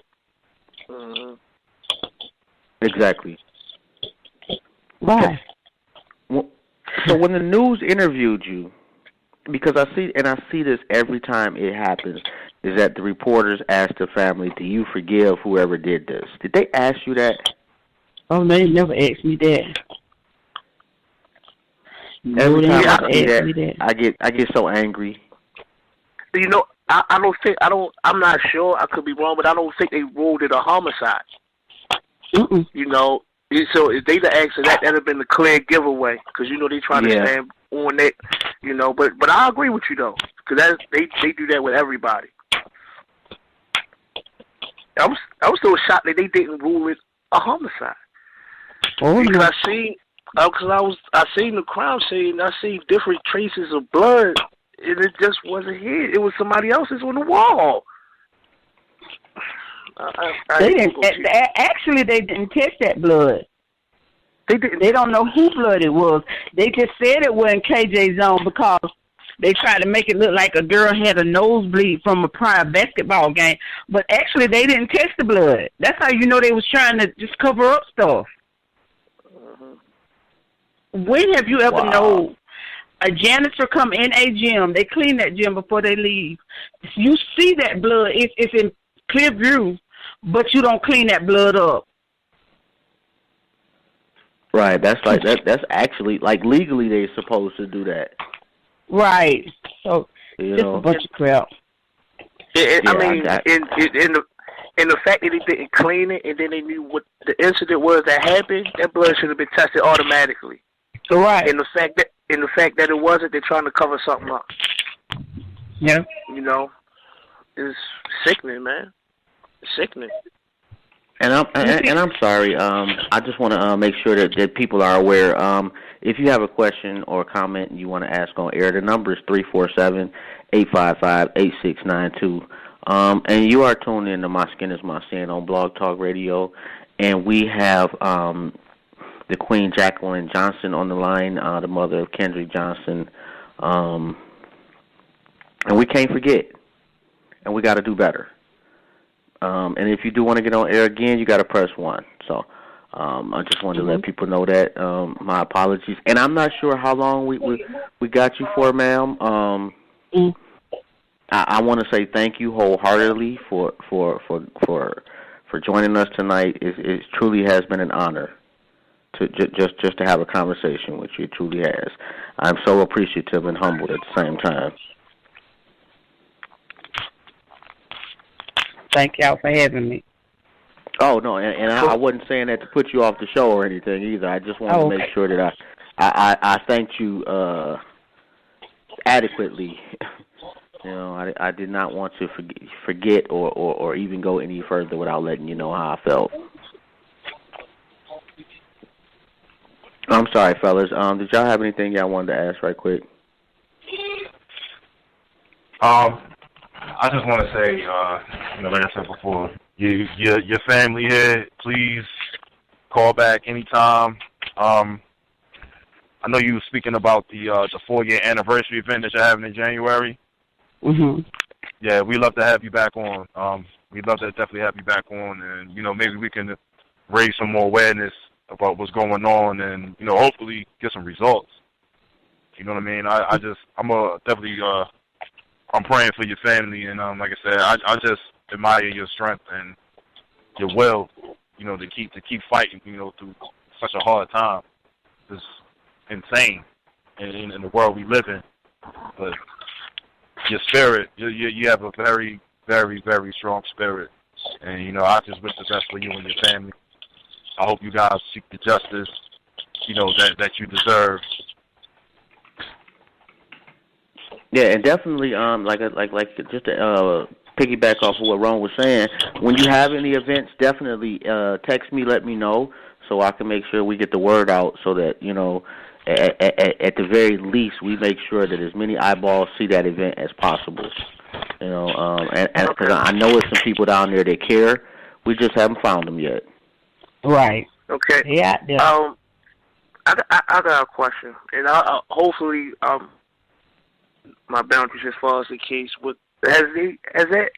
Mm-hmm. Exactly. Why? So when the news interviewed you, because I see this every time it happens, is that the reporters ask the family, "Do you forgive whoever did this?" Did they ask you that? Oh, they never asked me that. Every time I see that, I get so angry. You know, I'm not sure. I could be wrong, but I don't think they ruled it a homicide. Mm-mm. You know, so if they'd have asked that, that'd have been a clear giveaway, because you know they try to stand on it. You know, but I agree with you though, because they do that with everybody. I was still shocked that they didn't rule it a homicide. Oh, because I seen the crime scene, I seen different traces of blood, and it just wasn't his. It was somebody else's on the wall. They didn't. Actually, they didn't test that blood. They didn't. They don't know whose blood it was. They just said it wasn't KJ's own because they tried to make it look like a girl had a nosebleed from a prior basketball game. But actually, they didn't test the blood. That's how you know they was trying to just cover up stuff. When have you ever known a janitor come in a gym, they clean that gym before they leave. You see that blood, it's in clear view, but you don't clean that blood up. Right, that's that's actually, like, legally they're supposed to do that. Right. So, it's a bunch of crap. I mean, in the fact that they didn't clean it and then they knew what the incident was that happened, that blood should have been tested automatically. Right. And the fact that it wasn't, they're trying to cover something up. Yeah. You know, it's sickening, man. It's sickening. And I'm sorry. I just want to make sure that people are aware. If you have a question or a comment and you want to ask on air, the number is 347-855-8692. And you are tuned in to My Skin Is My Sin on Blog Talk Radio, and we have the Queen Jacquelyn Johnson on the line, the mother of Kendrick Johnson, and we can't forget, and we got to do better. And if you do want to get on air again, you got to press 1. So I just wanted to let people know that. My apologies, and I'm not sure how long we got you for, ma'am. I want to say thank you wholeheartedly for joining us tonight. It truly has been an honor to just to have a conversation with you. It truly has. I'm so appreciative and humbled at the same time. Thank y'all for having me. Oh, no, and I wasn't saying that to put you off the show or anything either. I just wanted to make sure that I thanked you adequately. You know, I did not want to forget or even go any further without letting you know how I felt. I'm sorry, fellas. Did y'all have anything y'all wanted to ask right quick? I just want to say, like I said before, your family here, please call back anytime. I know you were speaking about the 4-year anniversary event that you're having in January. Mhm. Yeah, we'd love to have you back on. We'd love to definitely have you back on, and maybe we can raise some more awareness about what's going on, and hopefully get some results. You know what I mean? I'm praying for your family, and like I said, I just admire your strength and your will, to keep fighting, through such a hard time. It's insane in the world we live in, but your spirit, you have a very, very, very strong spirit. And, you know, I just wish the best for you and your family. I hope you guys seek the justice, you know, that you deserve. Yeah, and definitely, just to piggyback off of what Ron was saying, when you have any events, definitely text me, let me know, so I can make sure we get the word out, so that, you know, at the very least, we make sure that as many eyeballs see that event as possible. You know, and because I know there's some people down there that care, we just haven't found them yet. Right. Okay. Yeah. I got a question, and hopefully my boundaries as far as the case. Has there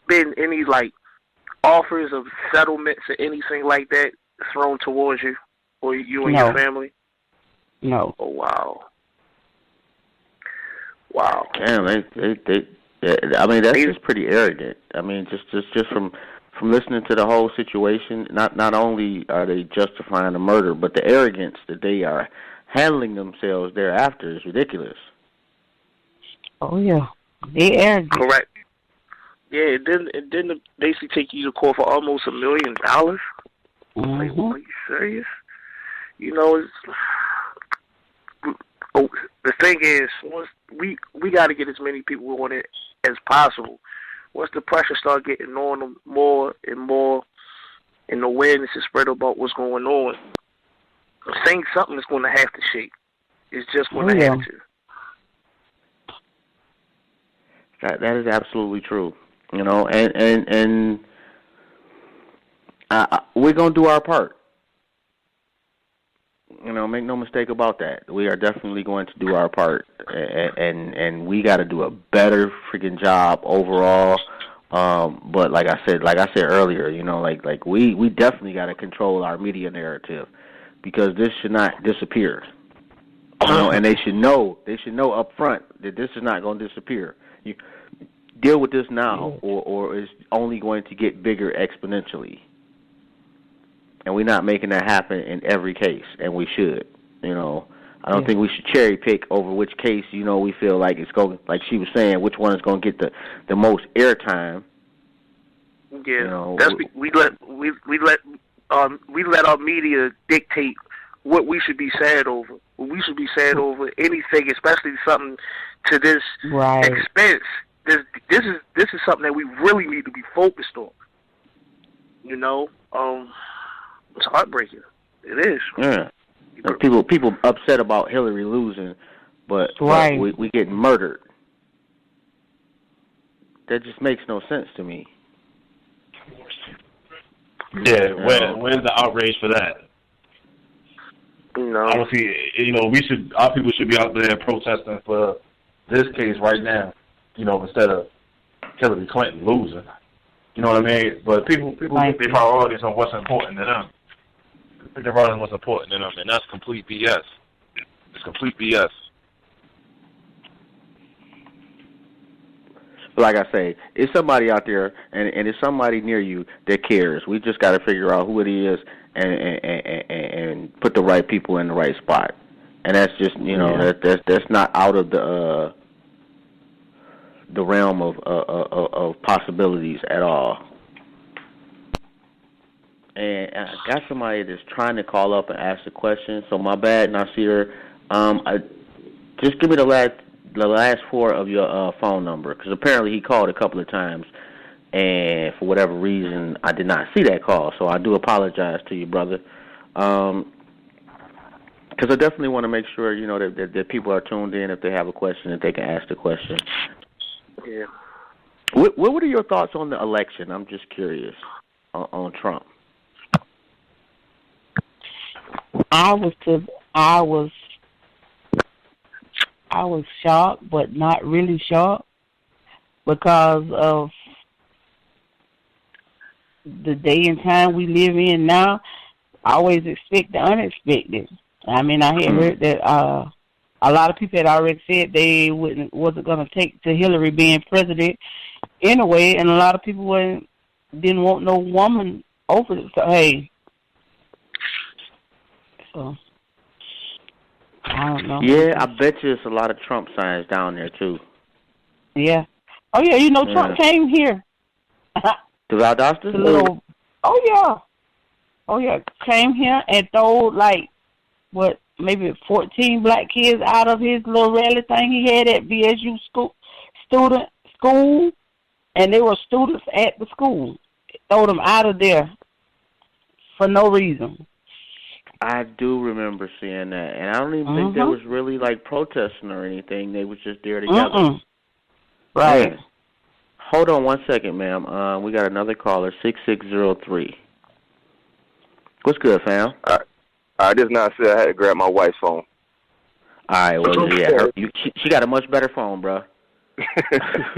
been any like offers of settlements or anything like that thrown towards you or you and your family? No. Oh wow. Wow. Damn, they I mean, that's just pretty arrogant. I mean, just from listening to the whole situation, not only are they justifying the murder, but the arrogance that they are handling themselves thereafter is ridiculous. Oh yeah, they arrogant. Correct. Yeah, it didn't basically take you to court for almost $1 million. Mm-hmm. Like, are you serious? You know, the thing is, once we got to get as many people on it as possible. Once the pressure start getting on them more and more, and awareness is spread about what's going on, I'm saying something is going to have to shake. It's just going to have to. That is absolutely true. You know, and we're gonna do our part. You know, make no mistake about that. We are definitely going to do our part, and we got to do a better freaking job overall. But like I said earlier, you know, like we definitely got to control our media narrative, because this should not disappear. You know, and they should know up front that this is not going to disappear. You deal with this now, or it's only going to get bigger exponentially. And we're not making that happen in every case, and we should. You know, I don't think we should cherry pick over which case, you know, we feel like it's going, like she was saying, which one is going to get the most airtime. Yeah, you know, we let our media dictate what we should be sad over. We should be sad over anything, especially something to this expense. This is something that we really need to be focused on. You know, it's heartbreaking. It is. Yeah. People upset about Hillary losing, but we getting murdered. That just makes no sense to me. Yeah, where's the outrage for that? No. I don't see. You know, our people should be out there protesting for this case right now. You know, instead of Hillary Clinton losing. You know what I mean? But people think their priorities on what's important to them. I think their priorities on what's important to them, and that's complete BS. It's complete BS. Like I say, it's somebody out there, and it's somebody near you that cares. We just got to figure out who it is and put the right people in the right spot. And that's just, you know, that's not out of the realm of possibilities at all. And I got somebody that's trying to call up and ask a question. So my bad, Nasir. Just give me the last four of your phone number, because apparently he called a couple of times, and for whatever reason I did not see that call. So I do apologize to you, brother. Because I definitely want to make sure, you know, that people are tuned in. If they have a question, that they can ask the question. Yeah. What are your thoughts on the election? I'm just curious on Trump. I was shocked, but not really shocked, because of the day and time we live in now. I always expect the unexpected. I mean, I had heard that a lot of people had already said they wasn't going to take to Hillary being president anyway, and a lot of people didn't want no woman over it. So, hey. So, I don't know. Yeah, I bet you it's a lot of Trump signs down there, too. Yeah. Oh, yeah, you know, Trump came here. The Valdosta? The little, oh yeah, came here and threw maybe 14 black kids out of his little rally thing he had at VSU school, and they were students at the school. Throw them out of there for no reason. I do remember seeing that, and I don't even think they was really protesting or anything. They was just there together. Right. Man. Hold on 1 second, ma'am. We got another caller, 6603. What's good, fam? I just now said I had to grab my wife's phone. All right, well, yeah, she got a much better phone, bro.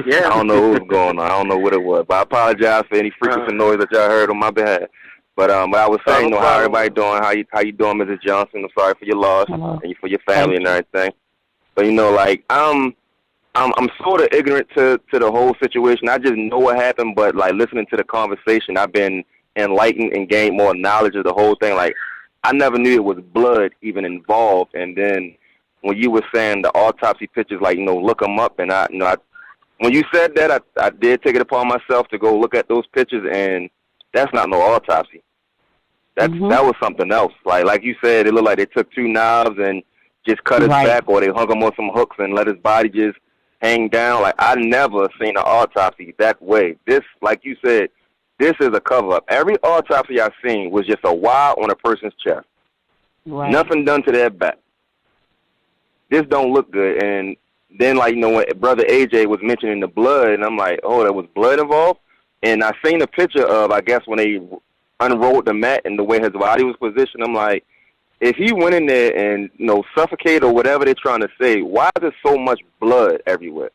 Yeah, I don't know what was going on. I don't know what it was, but I apologize for any frequent noise that y'all heard on my behalf. But I was saying, how everybody doing? How you doing, Mrs. Johnson? I'm sorry for your loss and for your family and everything. But I'm sort of ignorant to the whole situation. I just know what happened, but listening to the conversation, I've been enlightened and gained more knowledge of the whole thing. I never knew it was blood even involved. And then when you were saying the autopsy pictures, look them up, and when you said that, I did take it upon myself to go look at those pictures, and that's not no autopsy. That was something else. Like you said, it looked like they took two knives and just cut his back, or they hung him on some hooks and let his body just hang down. I never seen an autopsy that way. This, like you said, this is a cover-up. Every autopsy I've seen was just a wire on a person's chest. Right. Nothing done to their back. This don't look good. And then, when Brother AJ was mentioning the blood, and I'm like, oh, there was blood involved? And I seen a picture of, I guess, when they unrolled the mat and the way his body was positioned. I'm like, if he went in there and, suffocated or whatever they're trying to say, why is there so much blood everywhere?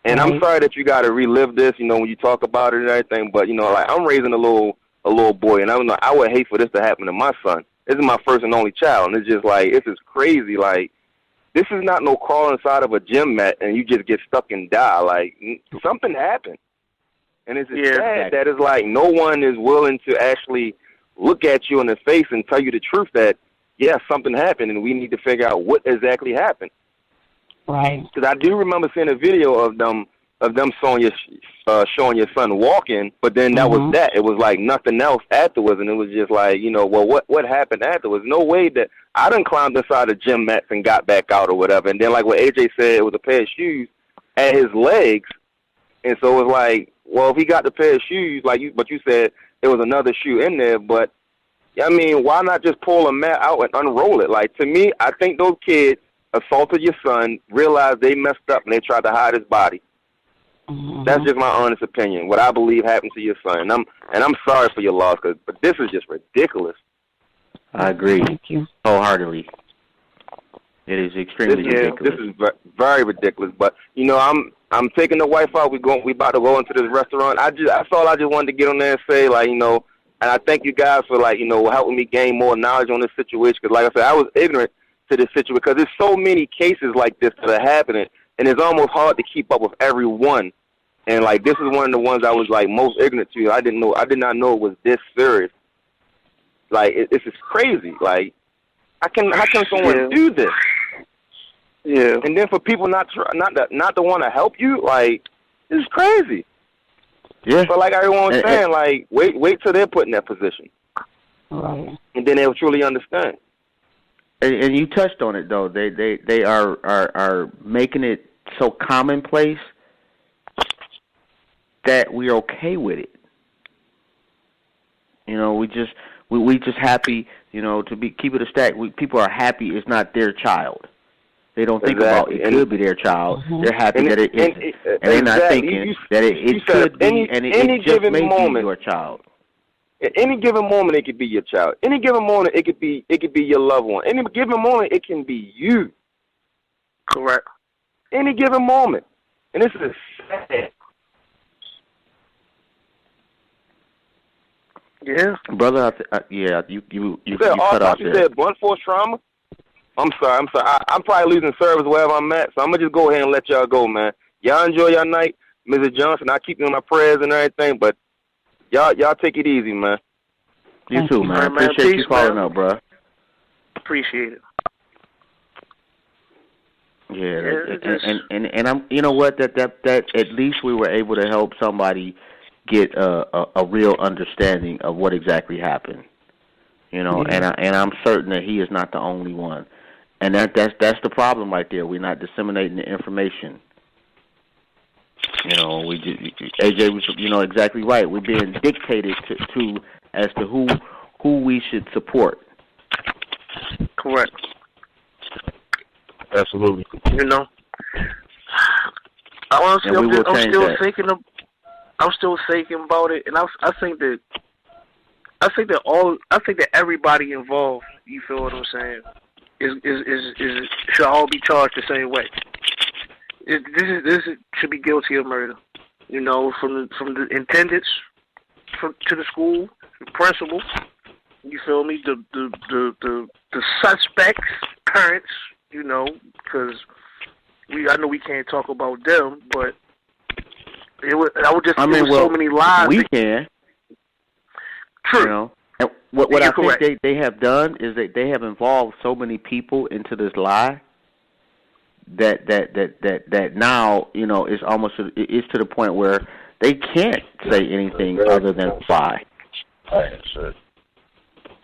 And I'm sorry that you got to relive this, when you talk about it and everything. But, I'm raising a little boy, and I would hate for this to happen to my son. This is my first and only child, and it's just this is crazy. This is not no crawl inside of a gym mat and you just get stuck and die. Something happened. And it's sad that it's no one is willing to actually look at you in the face and tell you the truth that, something happened and we need to figure out what exactly happened. Right. Because I do remember seeing a video of them showing your son walking, but then that was that. It was nothing else afterwards, and it was just what happened afterwards? No way that I done climbed inside the gym mats and got back out or whatever. And then what AJ said, it was a pair of shoes at his legs, and so it was well, if he got the pair of shoes, but you said there was another shoe in there, but why not just pull a mat out and unroll it? To me, I think those kids assaulted your son, realized they messed up, and they tried to hide his body. That's just my honest opinion. What I believe happened to your son, and I'm sorry for your loss, but this is just ridiculous. I agree. Thank you wholeheartedly. It is extremely ridiculous. This is very ridiculous. But I'm taking the wife out. We about to go into this restaurant. That's all I just wanted to get on there and say, and I thank you guys for helping me gain more knowledge on this situation. Because like I said, I was ignorant to this situation because there's so many cases like this that are happening. And it's almost hard to keep up with every one. And, this is one of the ones I was, most ignorant to. I did not know it was this serious. It's just crazy. How can someone do this? Yeah. And then for people not to want to help you, this is crazy. Yeah. But like everyone was saying, wait till they're put in that position. Right. And then they'll truly understand. And you touched on it though. They are making it so commonplace that we're okay with it. We just happy, to keep it a stack. People are happy it's not their child. They don't think about it could be their child. They're happy that it isn't, and they're not thinking that it could be, and it just may be your child. At any given moment, it could be your child. Any given moment, it could be your loved one. Any given moment, it can be you. Correct. Any given moment, and this is sad. Yeah, brother. You cut off there. You said blunt force trauma. I'm sorry. I'm probably losing service wherever I'm at, so I'm gonna just go ahead and let y'all go, man. Y'all enjoy your night, Mrs. Johnson. I keep you in my prayers and everything, but y'all take it easy, man. You too, man. Appreciate you calling up, bro. Appreciate it. Yeah, and I'm, you know what, that at least we were able to help somebody get a real understanding of what exactly happened. You know, and I'm certain that he is not the only one. And that's the problem right there. We're not disseminating the information. You know, AJ was, you know, exactly right. We're being dictated to as to who we should support. Correct. Absolutely. You know, honestly, I'm still thinking about it, and I think that everybody involved, you feel what I'm saying, is should all be charged the same way. This should be guilty of murder. You know, from the attendants to the school, the principal. You feel me? The suspects, parents. You know, because I know we can't talk about them, but there was so many lives. We can. True. You know, and what I think they have done is that they have involved so many people into this lie that now, you know, it's to the point where they can't say anything other than lie.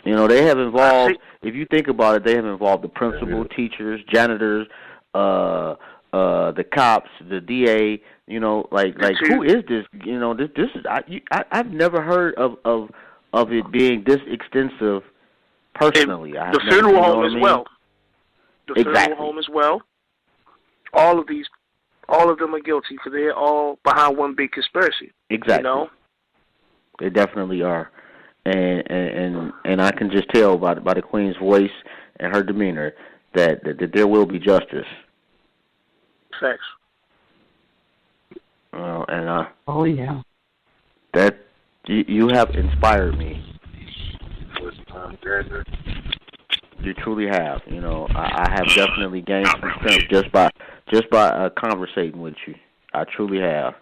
You know, they have involved, if you think about it, they have involved the principal, teachers, janitors, the cops, the DA. You know, like who is this? You know, this is I've never heard of it being this extensive. Personally, the funeral home as well. The funeral home as well. All of them are guilty because they're all behind one big conspiracy. Exactly. You know? They definitely are. And I can just tell by the Queen's voice and her demeanor that there will be justice. Facts. Oh yeah. That you have inspired me. You truly have. You know, I have definitely gained some strength just by conversating with you. I truly have.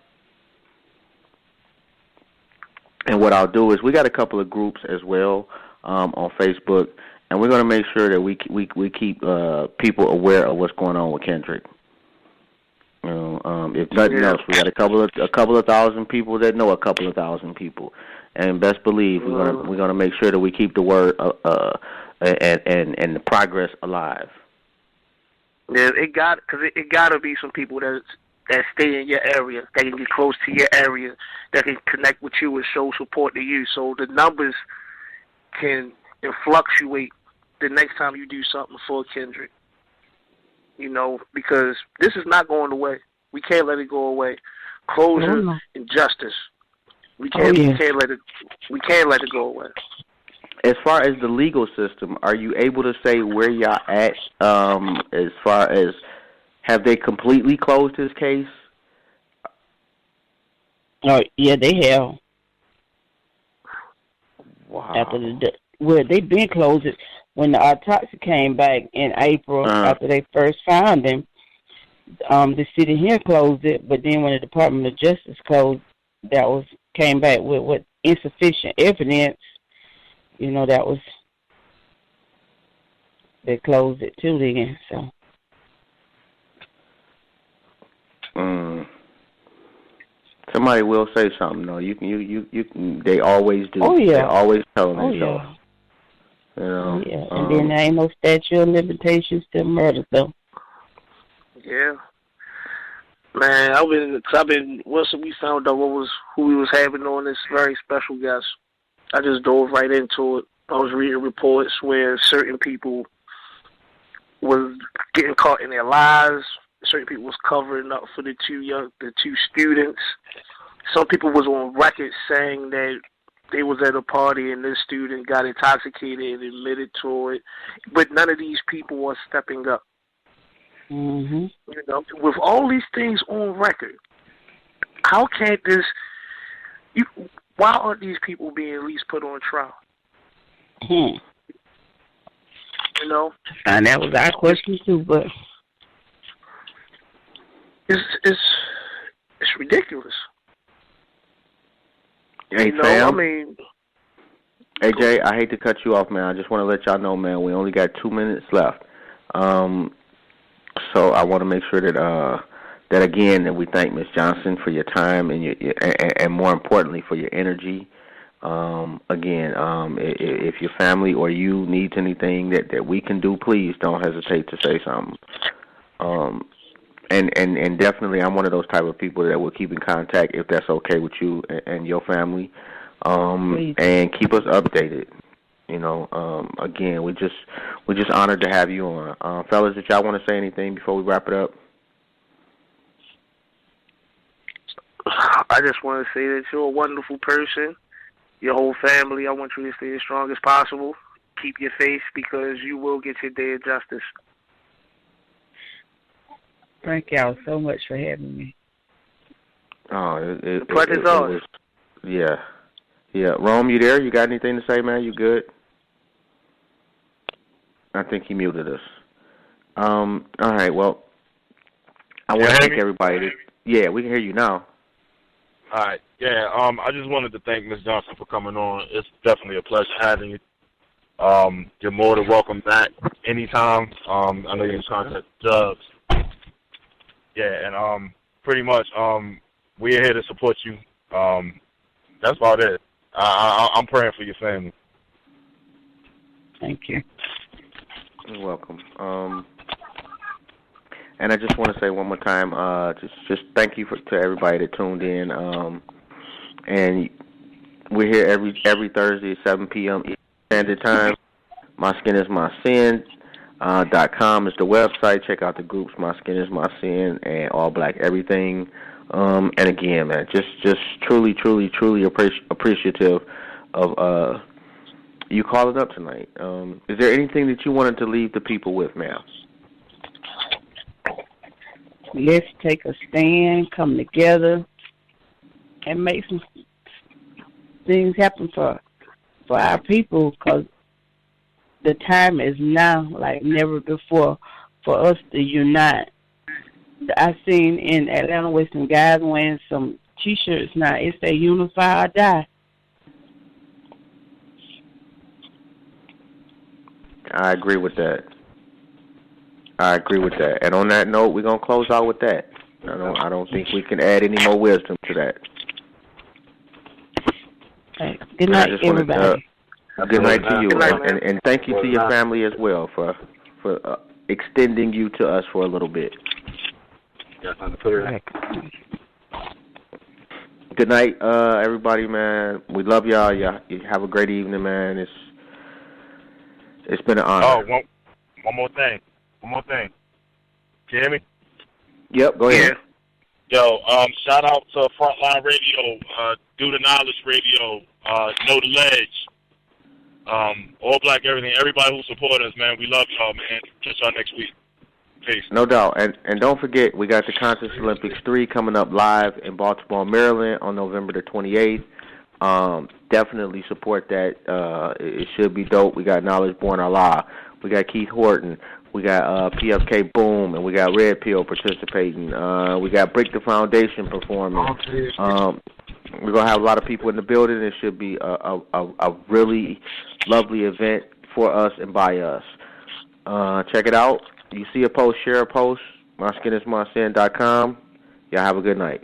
And what I'll do is we got a couple of groups as well on Facebook, and we're going to make sure that we keep people aware of what's going on with Kendrick. You know, if nothing else, we got a couple of thousand people that know a couple of thousand people, and best believe we're gonna make sure that we keep the word and the progress alive. Yeah, it gotta be some people that stay in your area, that can get close to your area, that can connect with you and show support to you, so the numbers can fluctuate the next time you do something for Kendrick. You know, because this is not going away. We can't let it go away. Closure and justice. We can't let it go away. As far as the legal system, are you able to say where y'all at? As far as have they completely closed his case? Yeah, they have. Wow. They've been closed. When the autopsy came back in April, after they first found him, the city here closed it. But then when the Department of Justice closed, came back with insufficient evidence. You know, they closed it too then. So. Somebody will say something though. You can. They always do. Oh yeah. They always tell them so. Yeah. You know, yeah, and then there ain't no statute of limitations to murder, though. Yeah, man, I've been. Once we found out who we was having on this very special guest, I just dove right into it. I was reading reports where certain people was getting caught in their lies. Certain people was covering up for the two students. Some people was on record saying that they was at a party and this student got intoxicated and admitted to it. But none of these people are stepping up. Mm-hmm. You know, with all these things on record, how can't this... why aren't these people being at least put on trial? You know? And that was our question too, but... It's ridiculous. Hey, fam. Hey, Jay, I hate to cut you off, man. I just want to let y'all know, man, we only got 2 minutes left. So I want to make sure that that again, that we thank Ms. Johnson for your time and more importantly for your energy. Again, if your family or you needs anything that we can do, please don't hesitate to say something. And definitely, I'm one of those type of people that will keep in contact if that's okay with you and your family, and keep us updated. Again, we're just honored to have you on. Fellas, did y'all want to say anything before we wrap it up? I just want to say that you're a wonderful person. Your whole family, I want you to stay as strong as possible. Keep your faith because you will get your day of justice. Thank y'all so much for having me. Oh, the pleasure's ours. Yeah. Rome, you there? You got anything to say, man? You good? I think he muted us. All right, well, I want to thank everybody. Yeah, we can hear you now. All right. Yeah, I just wanted to thank Ms. Johnson for coming on. It's definitely a pleasure having you. You're more than welcome back anytime. I know you're in contact with Dubs. Yeah, and pretty much we're here to support you. That's about it. I'm praying for your family. Thank you. You're welcome. And I just want to say one more time, just thank you to everybody that tuned in. And we're here every Thursday at 7 p.m. Eastern Standard Time. MySkinIsMySin.com is the website. Check out the groups My Skin Is My Sin and All Black Everything. And again, man, just truly appreciative of you calling up tonight. Is there anything that you wanted to leave the people with, ma'am? Let's take a stand, come together, and make some things happen for our people, because the time is now like never before for us to unite. I seen in Atlanta with some guys wearing some T-shirts now. It say "Unify or Die." I agree with that. And on that note, we're gonna close out with that. I don't think we can add any more wisdom to that. Okay. Good night, everybody. Good night to you, and thank you to your family as well for extending you to us for a little bit. Good night, everybody, man. We love y'all. You have a great evening, man. It's been an honor. Oh, one more thing. Can you hear me? Yep, go ahead. Yo, shout out to Frontline Radio, Do the Knowledge Radio, Know the Ledge, All Black Everything, everybody who support us, man. We love y'all, man. Catch y'all next week. Peace. No doubt. And don't forget, we got the Conscious Olympics 3 coming up live in Baltimore, Maryland on November the 28th. Definitely support that. It should be dope. We got Knowledge Born Allah. We got Keith Horton. We got PFK Boom, and we got Red Pill participating. We got Break the Foundation performing. We're going to have a lot of people in the building. It should be a really lovely event for us and by us. Check it out. You see a post, share a post. MySkinIsMySin.com. Y'all have a good night.